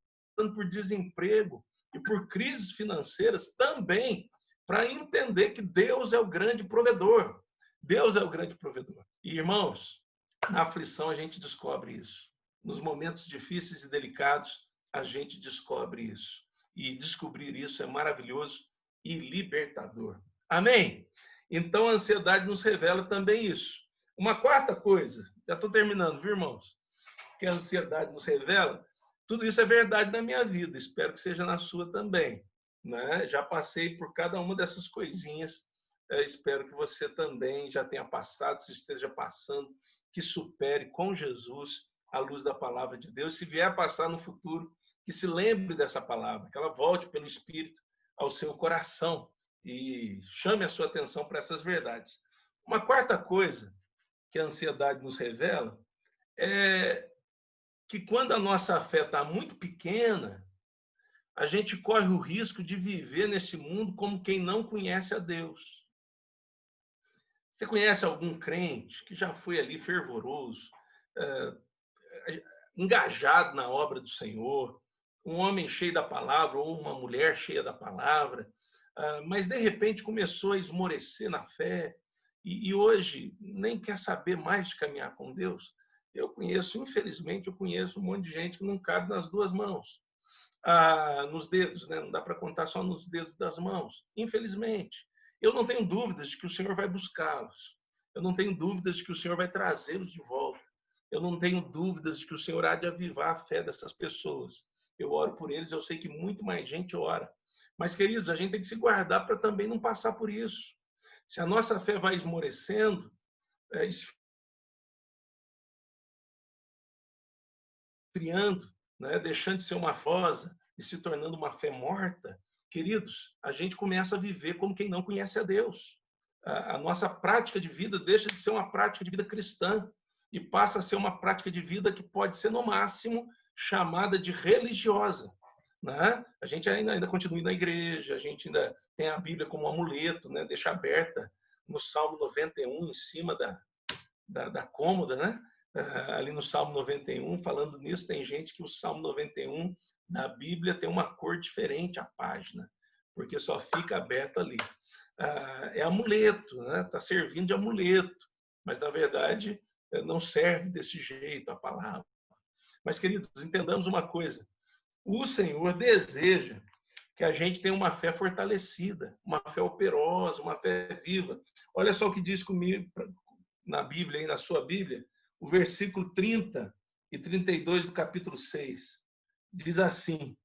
por desemprego e por crises financeiras também, para entender que Deus é o grande provedor. Deus é o grande provedor. E, irmãos, na aflição a gente descobre isso. Nos momentos difíceis e delicados, a gente descobre isso. E descobrir isso é maravilhoso e libertador. Amém? Então, a ansiedade nos revela também isso. Uma quarta coisa, já estou terminando, viu, irmãos? Que a ansiedade nos revela, tudo isso é verdade na minha vida, espero que seja na sua também. Né? Já passei por cada uma dessas coisinhas, espero que você também já tenha passado, se esteja passando, que supere com Jesus a luz da palavra de Deus. Se vier a passar no futuro, que se lembre dessa palavra, que ela volte pelo Espírito ao seu coração e chame a sua atenção para essas verdades. Uma quarta coisa que a ansiedade nos revela é que quando a nossa fé está muito pequena, a gente corre o risco de viver nesse mundo como quem não conhece a Deus. Você conhece algum crente que já foi ali fervoroso, engajado na obra do Senhor, um homem cheio da palavra ou uma mulher cheia da palavra, mas de repente começou a esmorecer na fé e hoje nem quer saber mais de caminhar com Deus? Infelizmente, eu conheço um monte de gente que não cabe nas duas mãos, nos dedos, né? Não dá para contar só nos dedos das mãos, infelizmente. Eu não tenho dúvidas de que o Senhor vai buscá-los. Eu não tenho dúvidas de que o Senhor vai trazê-los de volta. Eu não tenho dúvidas de que o Senhor há de avivar a fé dessas pessoas. Eu oro por eles, eu sei que muito mais gente ora. Mas, queridos, a gente tem que se guardar para também não passar por isso. Se a nossa fé vai esmorecendo, esfriando, né, deixando de ser uma fosa e se tornando uma fé morta, queridos, a gente começa a viver como quem não conhece a Deus. A nossa prática de vida deixa de ser uma prática de vida cristã e passa a ser uma prática de vida que pode ser, no máximo, chamada de religiosa. né? A gente ainda continua na igreja, a gente ainda tem a Bíblia como um amuleto, né? Deixa aberta no Salmo 91, em cima da cômoda, né? Ali no Salmo 91, falando nisso, tem gente que o Salmo 91 da Bíblia tem uma cor diferente a página, porque só fica aberta ali. É amuleto, né? Está servindo de amuleto, mas na verdade não serve desse jeito a palavra. Mas, queridos, entendamos uma coisa: o Senhor deseja que a gente tenha uma fé fortalecida, uma fé operosa, uma fé viva. Olha só o que diz comigo na Bíblia, aí na sua Bíblia, o versículo 30 e 32 do capítulo 6. Diz assim,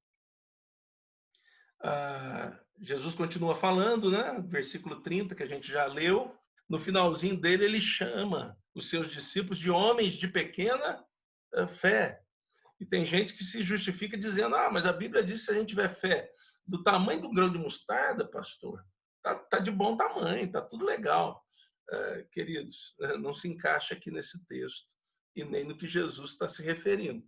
Jesus continua falando, né? Versículo 30, que a gente já leu. No finalzinho dele, ele chama os seus discípulos de homens de pequena fé. E tem gente que se justifica dizendo, mas a Bíblia diz que se a gente tiver fé do tamanho do grão de mostarda, pastor, tá de bom tamanho, tá tudo legal. Queridos, não se encaixa aqui nesse texto e nem no que Jesus está se referindo.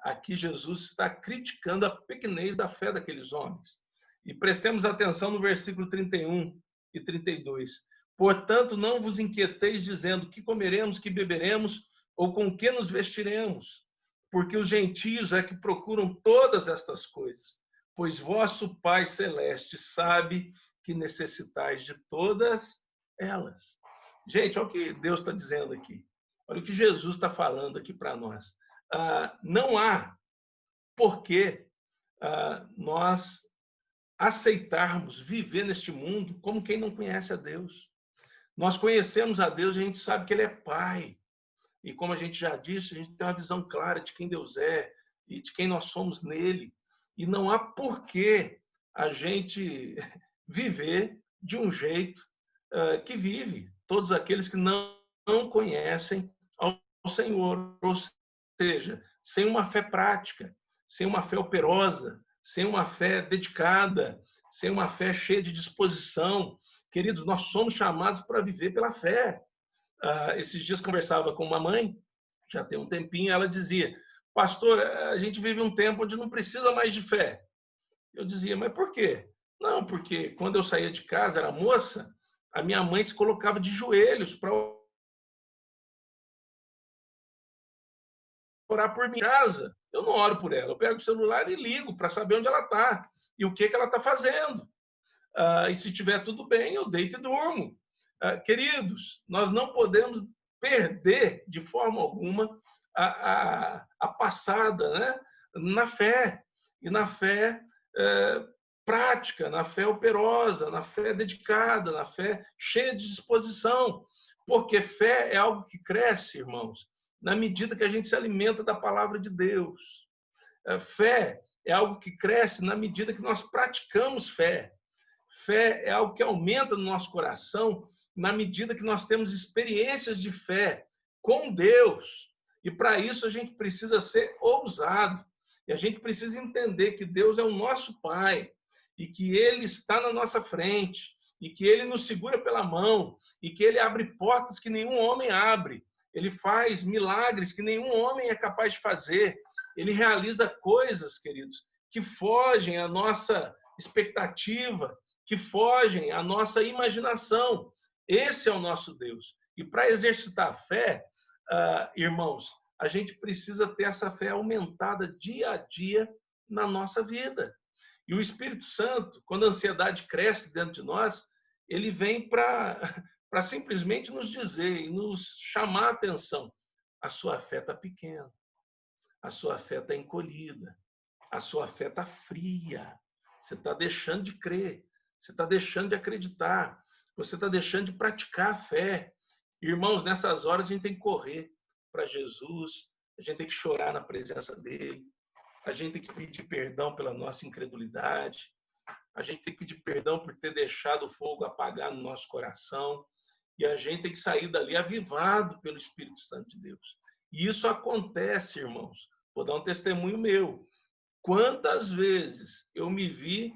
Aqui Jesus está criticando a pequenez da fé daqueles homens. E prestemos atenção no versículo 31 e 32. Portanto, não vos inquieteis dizendo que comeremos, que beberemos, ou com que nos vestiremos, porque os gentios é que procuram todas estas coisas, pois vosso Pai Celeste sabe que necessitais de todas elas. Gente, olha o que Deus está dizendo aqui. Olha o que Jesus está falando aqui para nós. Não há por que nós aceitarmos viver neste mundo como quem não conhece a Deus. Nós conhecemos a Deus e a gente sabe que Ele é Pai. E como a gente já disse, a gente tem uma visão clara de quem Deus é e de quem nós somos nele. E não há por que a gente viver de um jeito que vive todos aqueles que não conhecem ao Senhor. Ou seja, sem uma fé prática, sem uma fé operosa, sem uma fé dedicada, sem uma fé cheia de disposição. Queridos, nós somos chamados para viver pela fé. Esses dias conversava com uma mãe, já tem um tempinho, ela dizia, pastor, a gente vive um tempo onde não precisa mais de fé. Eu dizia, mas por quê? Não, porque quando eu saía de casa, era moça, a minha mãe se colocava de joelhos para orar por mim em casa. Eu não oro por ela, eu pego o celular e ligo para saber onde ela está e o que ela está fazendo. E se tiver tudo bem, eu deito e durmo. Queridos, nós não podemos perder de forma alguma a passada, né? Na fé, e na fé prática, na fé operosa, na fé dedicada, na fé cheia de disposição, porque fé é algo que cresce, irmãos, na medida que a gente se alimenta da palavra de Deus. Fé é algo que cresce na medida que nós praticamos fé. Fé é algo que aumenta no nosso coração na medida que nós temos experiências de fé com Deus. E para isso a gente precisa ser ousado. E a gente precisa entender que Deus é o nosso Pai e que Ele está na nossa frente e que Ele nos segura pela mão e que Ele abre portas que nenhum homem abre. Ele faz milagres que nenhum homem é capaz de fazer. Ele realiza coisas, queridos, que fogem à nossa expectativa, que fogem à nossa imaginação. Esse é o nosso Deus. E para exercitar a fé, irmãos, a gente precisa ter essa fé aumentada dia a dia na nossa vida. E o Espírito Santo, quando a ansiedade cresce dentro de nós, ele vem para simplesmente nos dizer e nos chamar a atenção. A sua fé está pequena, a sua fé está encolhida, a sua fé está fria. Você está deixando de crer, você está deixando de acreditar, você está deixando de praticar a fé. Irmãos, nessas horas a gente tem que correr para Jesus, a gente tem que chorar na presença dele, a gente tem que pedir perdão pela nossa incredulidade, a gente tem que pedir perdão por ter deixado o fogo apagar no nosso coração, e a gente tem que sair dali avivado pelo Espírito Santo de Deus. E isso acontece, irmãos. Vou dar um testemunho meu. Quantas vezes eu me vi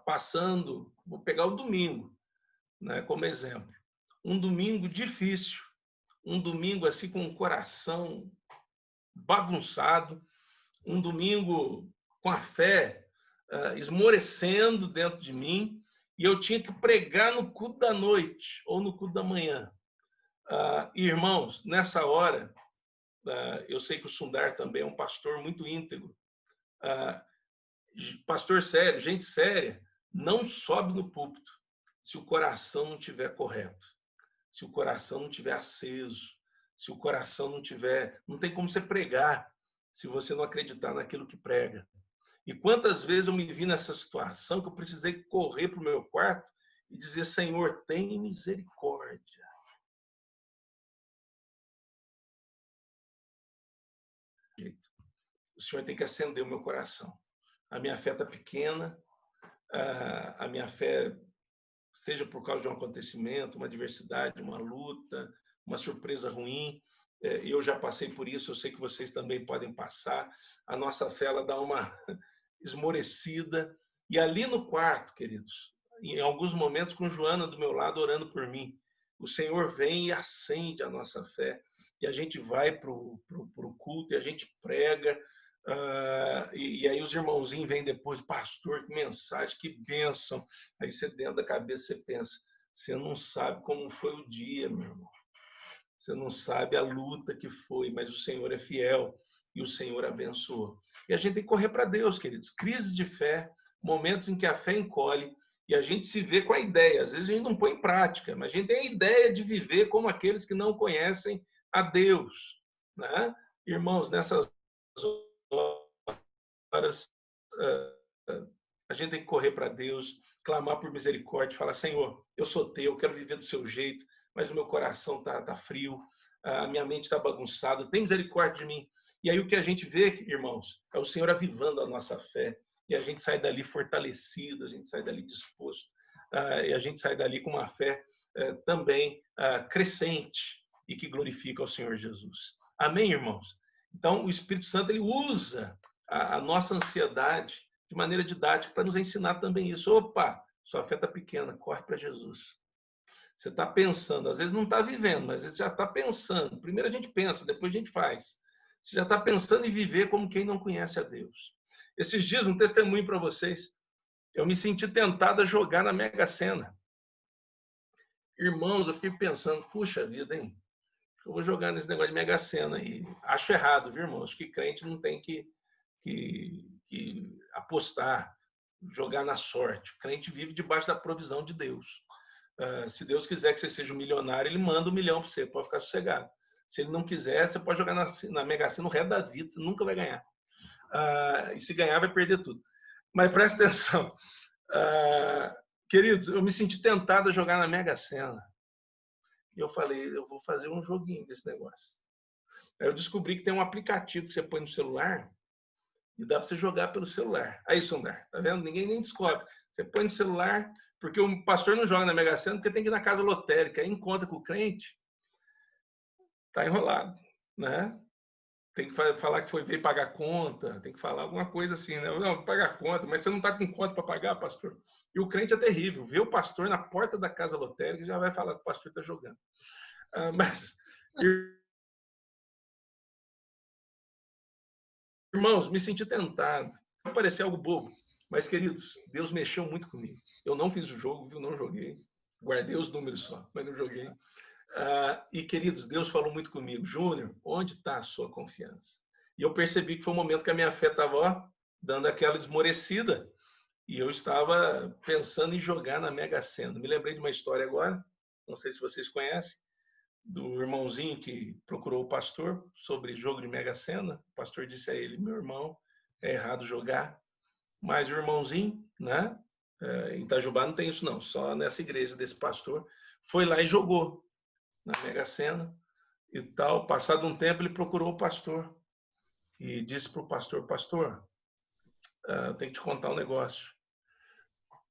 passando, vou pegar o domingo, né, como exemplo. Um domingo difícil, um domingo assim com o coração bagunçado, um domingo com a fé esmorecendo dentro de mim, e eu tinha que pregar no culto da noite ou no culto da manhã. Irmãos, nessa hora, eu sei que o Sundar também é um pastor muito íntegro. Pastor sério, gente séria, não sobe no púlpito se o coração não estiver correto, se o coração não estiver aceso, se o coração não tiver... Não tem como você pregar se você não acreditar naquilo que prega. E quantas vezes eu me vi nessa situação que eu precisei correr para o meu quarto e dizer: Senhor, tem misericórdia. O Senhor tem que acender o meu coração. A minha fé está pequena, a minha fé, seja por causa de um acontecimento, uma adversidade, uma luta, uma surpresa ruim, eu já passei por isso, eu sei que vocês também podem passar. A nossa fé, ela dá uma esmorecida. E ali no quarto, queridos, em alguns momentos com Joana do meu lado orando por mim, o Senhor vem e acende a nossa fé. E a gente vai para o culto e a gente prega. E aí os irmãozinhos vêm depois: pastor, que mensagem, que bênção. Aí você, dentro da cabeça, você pensa: você não sabe como foi o dia, meu irmão. Você não sabe a luta que foi, mas o Senhor é fiel e o Senhor abençoou. E a gente tem que correr para Deus, queridos. Crises de fé, momentos em que a fé encolhe e a gente se vê com a ideia. Às vezes a gente não põe em prática, mas a gente tem a ideia de viver como aqueles que não conhecem a Deus, né? Irmãos, nessas horas, a gente tem que correr para Deus, clamar por misericórdia, falar: Senhor, eu sou teu, eu quero viver do seu jeito, mas o meu coração tá frio, a minha mente está bagunçada, tem misericórdia de mim. E aí o que a gente vê, irmãos, é o Senhor avivando a nossa fé, e a gente sai dali fortalecido, a gente sai dali disposto, e a gente sai dali com uma fé também crescente e que glorifica ao Senhor Jesus. Amém, irmãos? Então, o Espírito Santo, ele usa a nossa ansiedade de maneira didática para nos ensinar também isso. Opa, sua fé está pequena, corre para Jesus. Você está pensando, às vezes não está vivendo, mas às vezes já está pensando. Primeiro a gente pensa, depois a gente faz. Você já está pensando em viver como quem não conhece a Deus. Esses dias, um testemunho para vocês, eu me senti tentado a jogar na Mega Sena. Irmãos, eu fiquei pensando: puxa vida, hein? Eu vou jogar nesse negócio de Mega Sena aí. Acho errado, viu, irmãos? Que crente não tem que apostar, jogar na sorte. O crente vive debaixo da provisão de Deus. Se Deus quiser que você seja um milionário, ele manda 1 milhão para você, pode ficar sossegado. Se ele não quiser, você pode jogar na Mega Sena o resto da vida, você nunca vai ganhar. E se ganhar, vai perder tudo. Mas presta atenção. Queridos, eu me senti tentado a jogar na Mega Sena. E eu falei: eu vou fazer um joguinho desse negócio. Aí eu descobri que tem um aplicativo que você põe no celular e dá para você jogar pelo celular. Aí, Sundar, tá vendo? Ninguém nem descobre. Você põe no celular, porque o pastor não joga na Mega Sena, porque tem que ir na casa lotérica. Aí encontra com o crente, tá enrolado, né? Tem que falar que veio pagar conta, tem que falar alguma coisa assim, né? Não, pagar conta, mas você não está com conta para pagar, pastor. E o crente é terrível. Vê o pastor na porta da casa lotérica e já vai falar que o pastor está jogando. Mas, irmãos, me senti tentado. Vai parecer algo bobo, mas, queridos, Deus mexeu muito comigo. Eu não fiz o jogo, viu? Não joguei. Guardei os números só, mas não joguei. E, queridos, Deus falou muito comigo: Júnior, onde está a sua confiança? E eu percebi que foi um momento que a minha fé estava dando aquela esmorecida e eu estava pensando em jogar na Mega Sena. Me lembrei de uma história agora, não sei se vocês conhecem, do irmãozinho que procurou o pastor sobre jogo de Mega Sena. O pastor disse a ele: meu irmão, é errado jogar. Mas o irmãozinho, né, em Itajubá não tem isso não, só nessa igreja desse pastor, foi lá e jogou na Mega Sena e tal. Passado um tempo, ele procurou o pastor e disse para o pastor: pastor, tenho que te contar um negócio.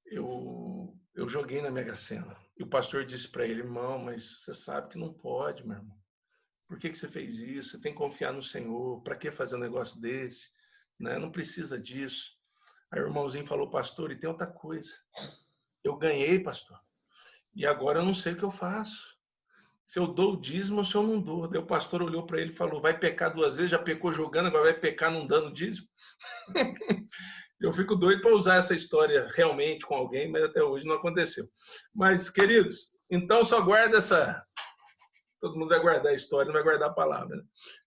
Eu joguei na Mega Sena. E o pastor disse para ele: irmão, mas você sabe que não pode, meu irmão. Por que você fez isso? Você tem que confiar no Senhor. Para que fazer um negócio desse? Né? Não precisa disso. Aí o irmãozinho falou: pastor, e tem outra coisa. Eu ganhei, pastor. E agora eu não sei o que eu faço. se eu dou o dízimo ou se eu não dou. Daí o pastor olhou para ele e falou, vai pecar 2 vezes, já pecou jogando, agora vai pecar não dando dízimo? Eu fico doido para usar essa história realmente com alguém, mas até hoje não aconteceu. Mas, queridos, então só guarda essa... Todo mundo vai guardar a história, não vai guardar a palavra, né?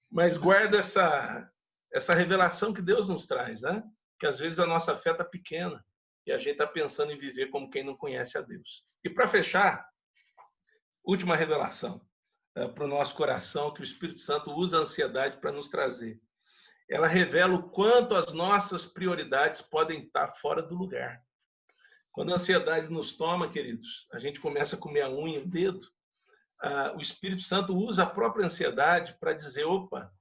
Mas guarda essa revelação que Deus nos traz, né? Que às vezes a nossa fé está pequena e a gente está pensando em viver como quem não conhece a Deus. E para fechar, última revelação para o nosso coração, que o Espírito Santo usa a ansiedade para nos trazer. Ela revela o quanto as nossas prioridades podem estar fora do lugar. Quando a ansiedade nos toma, queridos, a gente começa a comer a unha, o dedo, o Espírito Santo usa a própria ansiedade para dizer, opa,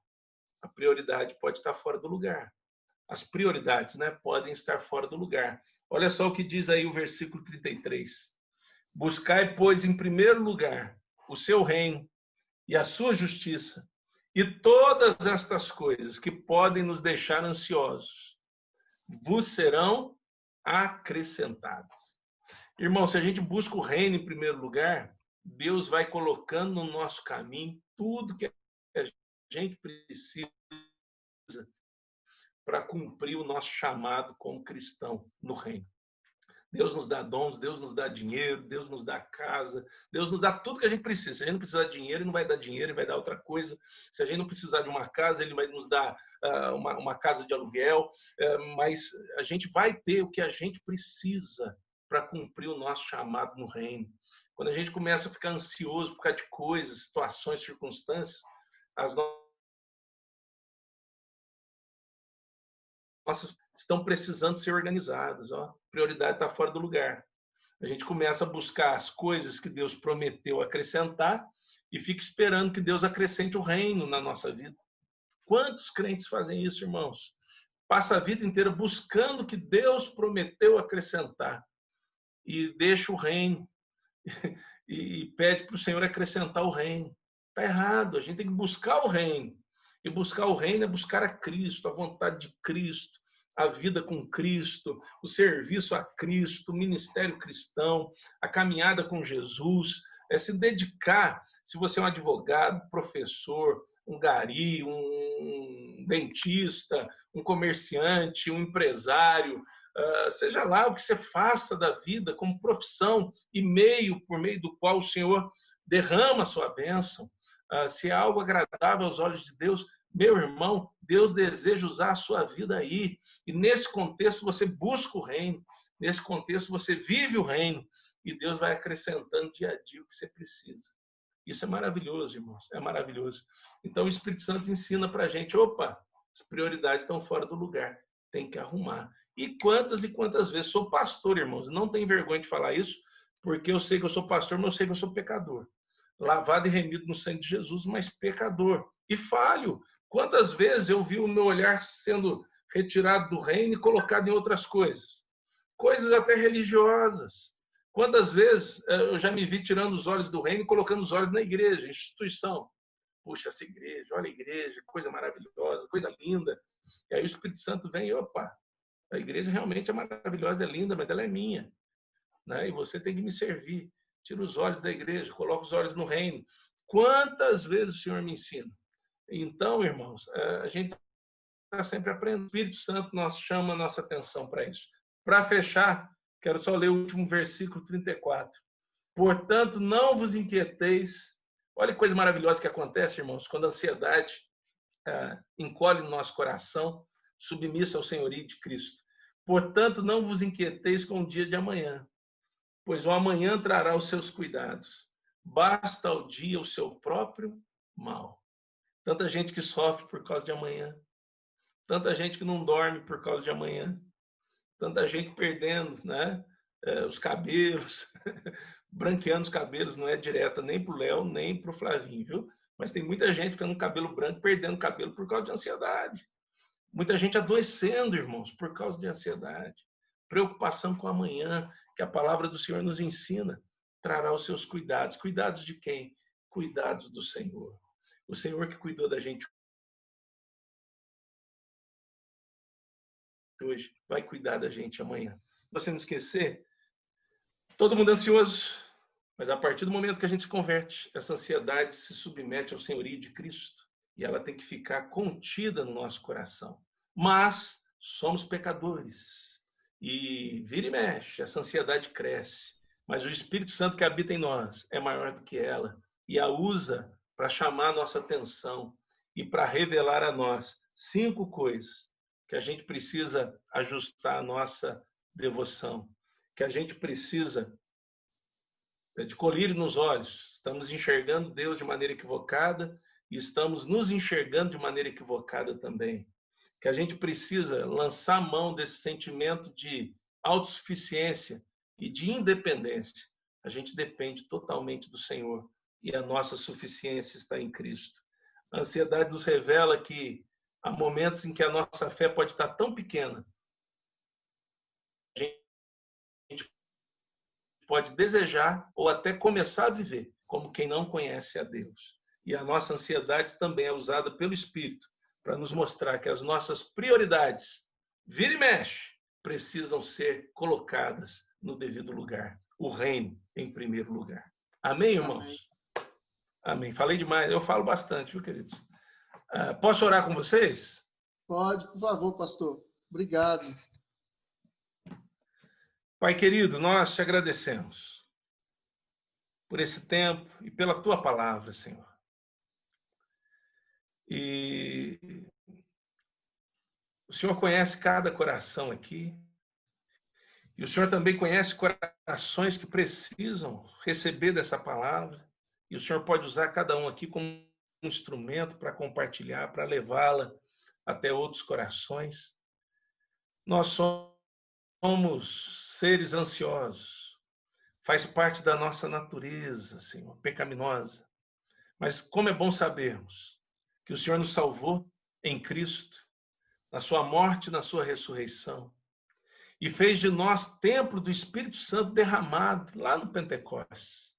a prioridade pode estar fora do lugar. As prioridades, né, podem estar fora do lugar. Olha só o que diz aí o versículo 33. Buscai, pois, em primeiro lugar o seu reino e a sua justiça, e todas estas coisas que podem nos deixar ansiosos vos serão acrescentadas. Irmão, se a gente busca o reino em primeiro lugar, Deus vai colocando no nosso caminho tudo que a gente precisa para cumprir o nosso chamado como cristão no reino. Deus nos dá dons, Deus nos dá dinheiro, Deus nos dá casa, Deus nos dá tudo que a gente precisa. Se a gente não precisar de dinheiro, Ele não vai dar dinheiro, Ele vai dar outra coisa. Se a gente não precisar de uma casa, Ele vai nos dar uma casa de aluguel. Mas a gente vai ter o que a gente precisa para cumprir o nosso chamado no reino. Quando a gente começa a ficar ansioso por causa de coisas, situações, circunstâncias, as nossas estão precisando ser organizadas. Ó. A prioridade está fora do lugar. A gente começa a buscar as coisas que Deus prometeu acrescentar e fica esperando que Deus acrescente o reino na nossa vida. Quantos crentes fazem isso, irmãos? Passa a vida inteira buscando o que Deus prometeu acrescentar e deixa o reino e pede para o Senhor acrescentar o reino. Está errado, a gente tem que buscar o reino. E buscar o reino é buscar a Cristo, a vontade de Cristo, a vida com Cristo, o serviço a Cristo, o ministério cristão, a caminhada com Jesus, é se dedicar. Se você é um advogado, professor, um gari, um dentista, um comerciante, um empresário, seja lá o que você faça da vida como profissão e meio por meio do qual o Senhor derrama a sua bênção, se é algo agradável aos olhos de Deus, meu irmão, Deus deseja usar a sua vida aí. E nesse contexto você busca o reino, nesse contexto você vive o reino e Deus vai acrescentando dia a dia o que você precisa. Isso é maravilhoso, irmãos, é maravilhoso. Então o Espírito Santo ensina para a gente, opa, as prioridades estão fora do lugar, tem que arrumar. E quantas vezes, sou pastor, irmãos, não tenho vergonha de falar isso, porque eu sei que eu sou pastor, mas eu sei que eu sou pecador. Lavado e remido no sangue de Jesus, mas pecador. E falho. Quantas vezes eu vi o meu olhar sendo retirado do reino e colocado em outras coisas? Coisas até religiosas. Quantas vezes eu já me vi tirando os olhos do reino e colocando os olhos na igreja, instituição. Puxa, essa igreja, olha a igreja, coisa maravilhosa, coisa linda. E aí o Espírito Santo vem e, opa, a igreja realmente é maravilhosa, é linda, mas ela é minha. Né? E você tem que me servir. Tira os olhos da igreja, coloca os olhos no reino. Quantas vezes o Senhor me ensina? Então, irmãos, a gente está sempre aprendendo. O Espírito Santo chama a nossa atenção para isso. Para fechar, quero só ler o último versículo 34. Portanto, não vos inquieteis. Olha que coisa maravilhosa que acontece, irmãos, quando a ansiedade encolhe no nosso coração, submissa ao senhorio de Cristo. Portanto, não vos inquieteis com o dia de amanhã, pois o amanhã trará os seus cuidados. Basta ao dia o seu próprio mal. Tanta gente que sofre por causa de amanhã. Tanta gente que não dorme por causa de amanhã. Tanta gente perdendo, né, os cabelos, branqueando os cabelos, não é direta nem para o Léo, nem para o Flavinho, viu? Mas tem muita gente ficando com cabelo branco, perdendo cabelo por causa de ansiedade. Muita gente adoecendo, irmãos, por causa de ansiedade. Preocupação com amanhã, que a palavra do Senhor nos ensina, trará os seus cuidados. Cuidados de quem? Cuidados do Senhor. O Senhor que cuidou da gente hoje vai cuidar da gente amanhã. Você não esquecer, todo mundo ansioso, Mas a partir do momento que a gente se converte, essa ansiedade se submete ao senhorio de Cristo e ela tem que ficar contida no nosso coração. Mas somos pecadores e vira e mexe, essa ansiedade cresce. Mas o Espírito Santo que habita em nós é maior do que ela e a usa para chamar a nossa atenção e para revelar a nós 5 coisas que a gente precisa ajustar a nossa devoção, que a gente precisa de colírio nos olhos. Estamos enxergando Deus de maneira equivocada e estamos nos enxergando de maneira equivocada também. Que a gente precisa lançar mão desse sentimento de autossuficiência e de independência. A gente depende totalmente do Senhor e a nossa suficiência está em Cristo. A ansiedade nos revela que há momentos em que a nossa fé pode estar tão pequena, a gente pode desejar ou até começar a viver como quem não conhece a Deus. E a nossa ansiedade também é usada pelo Espírito para nos mostrar que as nossas prioridades, vira e mexe, precisam ser colocadas no devido lugar. O reino em primeiro lugar. Amém, irmãos? Amém. Amém. Falei demais. Eu falo bastante, viu, queridos? Posso orar com vocês? Pode, por favor, pastor. Obrigado. Pai querido, nós te agradecemos por esse tempo e pela tua palavra, Senhor. E o Senhor conhece cada coração aqui. E o Senhor também conhece corações que precisam receber dessa palavra. E o Senhor pode usar cada um aqui como um instrumento para compartilhar, para levá-la até outros corações. Nós somos seres ansiosos. Faz parte da nossa natureza, Senhor, pecaminosa. Mas como é bom sabermos que o Senhor nos salvou em Cristo, na sua morte e na sua ressurreição, e fez de nós templo do Espírito Santo derramado lá no Pentecostes.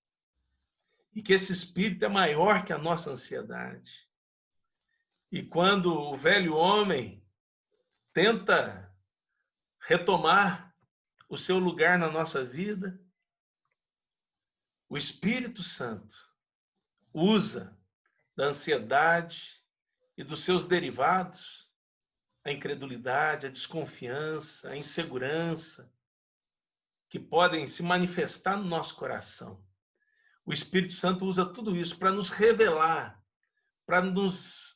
E que esse Espírito é maior que a nossa ansiedade. E quando o velho homem tenta retomar o seu lugar na nossa vida, o Espírito Santo usa da ansiedade e dos seus derivados, a incredulidade, a desconfiança, a insegurança, que podem se manifestar no nosso coração. O Espírito Santo usa tudo isso para nos revelar, para nos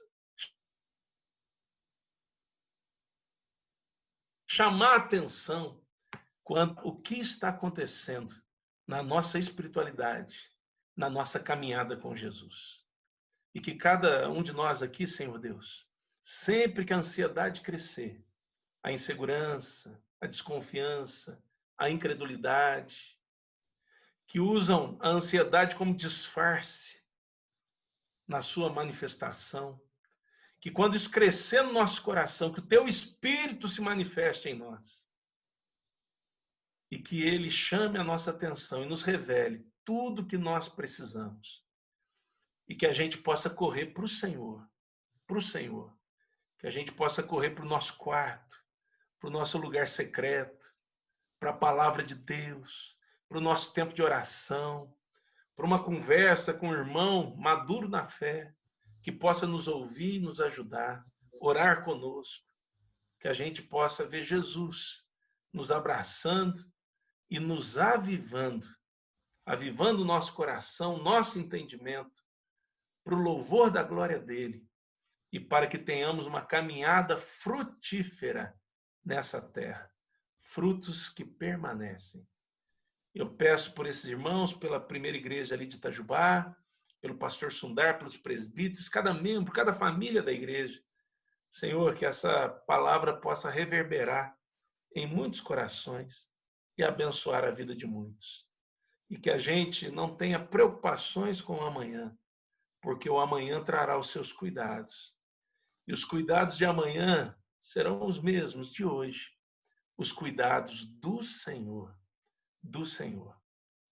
chamar a atenção quanto o que está acontecendo na nossa espiritualidade, na nossa caminhada com Jesus. E que cada um de nós aqui, Senhor Deus, sempre que a ansiedade crescer, a insegurança, a desconfiança, a incredulidade, que usam a ansiedade como disfarce na sua manifestação, que quando isso crescer no nosso coração, que o teu Espírito se manifeste em nós e que ele chame a nossa atenção e nos revele tudo que nós precisamos e que a gente possa correr para o Senhor, que a gente possa correr para o nosso quarto, para o nosso lugar secreto, para a palavra de Deus, para o nosso tempo de oração, para uma conversa com um irmão maduro na fé, que possa nos ouvir e nos ajudar, orar conosco, que a gente possa ver Jesus nos abraçando e nos avivando o nosso coração, nosso entendimento, para o louvor da glória dele e para que tenhamos uma caminhada frutífera nessa terra, frutos que permanecem. Eu peço por esses irmãos, pela primeira igreja ali de Itajubá, pelo pastor Sundar, pelos presbíteros, cada membro, cada família da igreja. Senhor, que essa palavra possa reverberar em muitos corações e abençoar a vida de muitos. E que a gente não tenha preocupações com o amanhã, porque o amanhã trará os seus cuidados. E os cuidados de amanhã serão os mesmos de hoje, os cuidados do Senhor.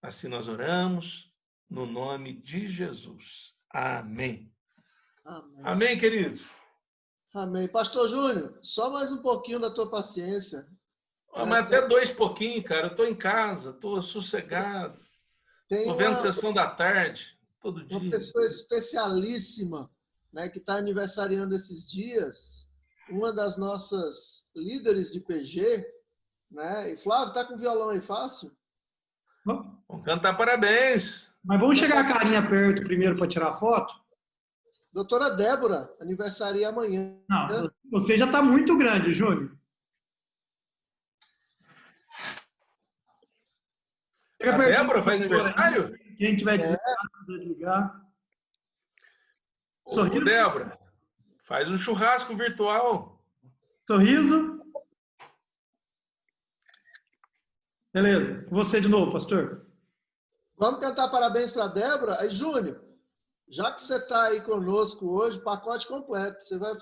Assim nós oramos, no nome de Jesus. Amém. Amém. Amém, queridos? Amém. Pastor Júnior, só mais um pouquinho da tua paciência. Mas até 2 pouquinho, cara. Eu estou em casa, estou sossegado. Tem Estou vendo sessão da tarde, todo dia. uma pessoa especialíssima, né, que está aniversariando esses dias, uma das nossas líderes de PG, né? E Flávio, tá com violão aí fácil? Vamos cantar parabéns. Mas vamos chegar a carinha perto primeiro para tirar foto? Doutora Débora, aniversaria amanhã. Não, você já está muito grande, Júnior. A Débora faz aniversário? Quem tiver desligar. Sorriso. Ô, Débora, faz um churrasco virtual. Sorriso. Beleza. Você de novo, pastor. Vamos cantar parabéns para a Débora. Aí, Júnior, já que você está aí conosco hoje, pacote completo. Você vai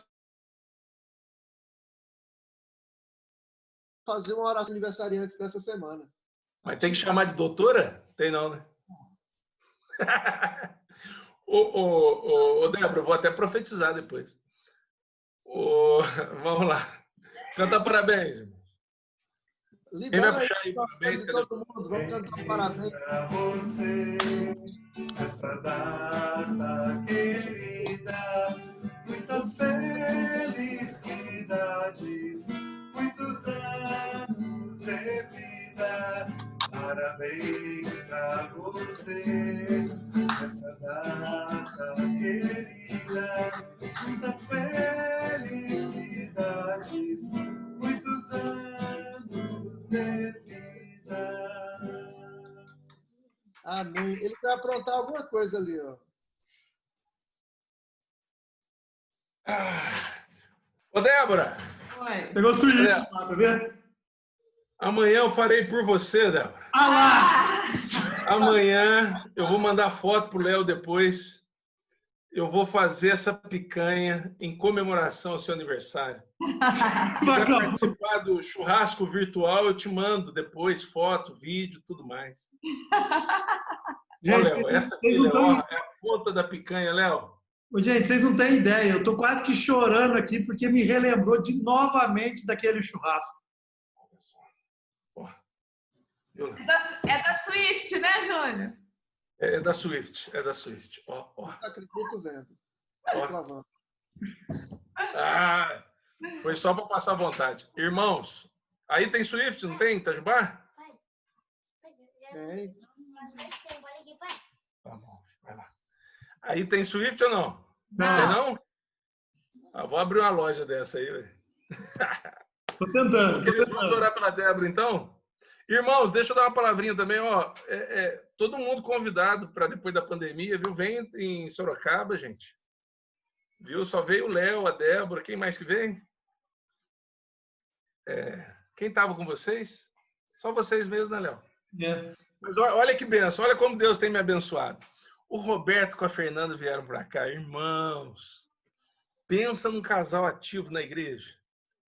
fazer uma oração aniversariante dessa semana. Mas tem que chamar de doutora? Tem não, né? Ô, Débora, eu vou até profetizar depois. Vamos lá. Canta parabéns. Quem vai puxar aí parabéns? Todo mundo, vamos cantar parabéns para você essa data querida. Muitas felicidades, muitos anos de vida. Parabéns para você essa data querida. Muitas felicidades, muitos anos de vida. Amém. Ele vai aprontar alguma coisa ali, ó. Ô, Débora. Oi. Pegou suíte lá, tá vendo? Amanhã eu farei por você, Débora. Ah lá! Amanhã eu vou mandar foto pro Léo depois. Eu vou fazer essa picanha em comemoração ao seu aniversário. Se quiser participar do churrasco virtual, eu te mando depois foto, vídeo, tudo mais. Ô, Léo, essa aqui, Léo, é a ponta da picanha, Léo. Ô, gente, vocês não têm ideia. Eu tô quase que chorando aqui porque me relembrou novamente daquele churrasco. É da Swift, né, Júnior? É da Swift, é da Swift. Ó. Acredito vendo. Ó. Ah, foi só para passar vontade. Irmãos, aí tem Swift, não tem, Itajubá? Tem. Tá bom, vai lá. Aí tem Swift ou não? Não. Ah, vou abrir uma loja dessa aí, velho. Tô tentando. Vamos orar pela Débora, então? Irmãos, deixa eu dar uma palavrinha também, ó. Todo mundo convidado para depois da pandemia, viu? Vem em Sorocaba, gente. Viu? Só veio o Léo, a Débora. Quem mais que vem? Quem estava com vocês? Só vocês mesmos, né, Léo? É. Mas olha que benção, olha como Deus tem me abençoado. O Roberto com a Fernanda vieram para cá, irmãos. Pensa num casal ativo na igreja.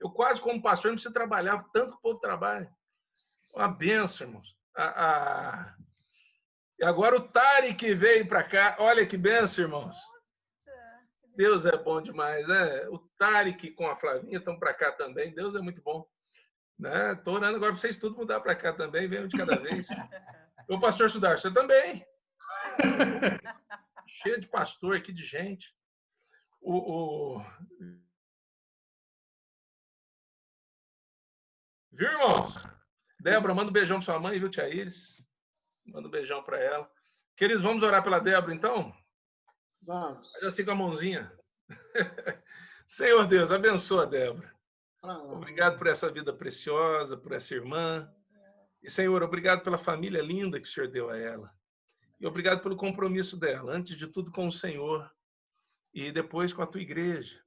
Eu quase, como pastor, não preciso trabalhar, tanto que o povo trabalha. Uma benção, irmãos. E agora o Tarek veio para cá. Olha que benção, irmãos. Deus é bom demais, né? O Tarek com a Flavinha estão para cá também. Deus é muito bom. Né? Estou orando agora para vocês tudo mudar para cá também. Venham de cada vez. O pastor Sudar, você também. Cheio de pastor aqui, de gente. Viu, irmãos? Débora, manda um beijão para sua mãe, viu, tia Iris? Manda um beijão para ela. Queridos, vamos orar pela Débora, então? Vamos. Faz assim com a mãozinha. Senhor Deus, abençoa a Débora. Obrigado por essa vida preciosa, por essa irmã. E, Senhor, obrigado pela família linda que o Senhor deu a ela. E obrigado pelo compromisso dela, antes de tudo com o Senhor e depois com a tua igreja.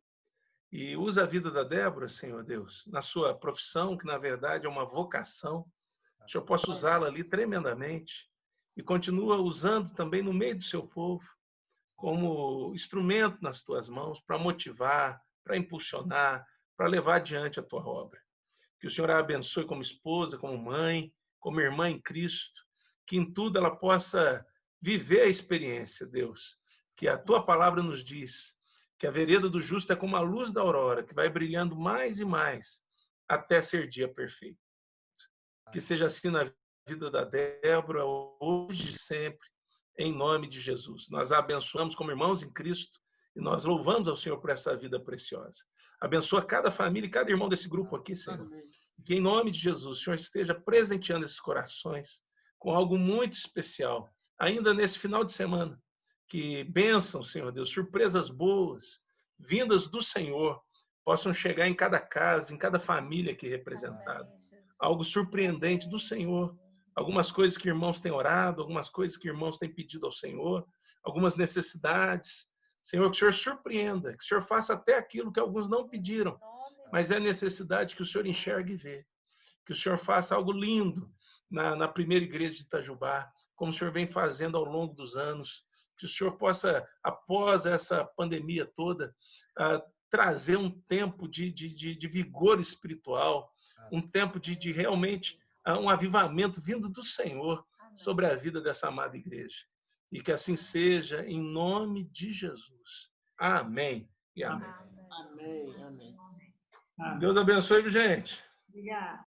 E usa a vida da Débora, Senhor Deus, na sua profissão, que na verdade é uma vocação. O Senhor possa usá-la ali tremendamente. E continua usando também no meio do seu povo, como instrumento nas tuas mãos, para motivar, para impulsionar, para levar adiante a tua obra. Que o Senhor a abençoe como esposa, como mãe, como irmã em Cristo, que em tudo ela possa viver a experiência, Deus, que a tua palavra nos diz, que a vereda do justo é como a luz da aurora, que vai brilhando mais e mais, até ser dia perfeito. Que seja assim na vida da Débora, hoje e sempre, em nome de Jesus. Nós a abençoamos como irmãos em Cristo e nós louvamos ao Senhor por essa vida preciosa. Abençoa cada família e cada irmão desse grupo aqui, Senhor. Que em nome de Jesus, o Senhor esteja presenteando esses corações com algo muito especial, ainda nesse final de semana. Que bênção, Senhor Deus, surpresas boas, vindas do Senhor, possam chegar em cada casa, em cada família aqui representada. Algo surpreendente do Senhor. Algumas coisas que irmãos têm orado, algumas coisas que irmãos têm pedido ao Senhor, algumas necessidades. Senhor, que o Senhor surpreenda, que o Senhor faça até aquilo que alguns não pediram, mas é necessidade que o Senhor enxergue e vê. Que o Senhor faça algo lindo na primeira igreja de Itajubá, como o Senhor vem fazendo ao longo dos anos. Que o Senhor possa, após essa pandemia toda, trazer um tempo de vigor espiritual, um tempo de realmente um avivamento vindo do Senhor sobre a vida dessa amada igreja. E que assim seja, em nome de Jesus. Amém e amém. Amém, amém. Deus abençoe, gente. Obrigada.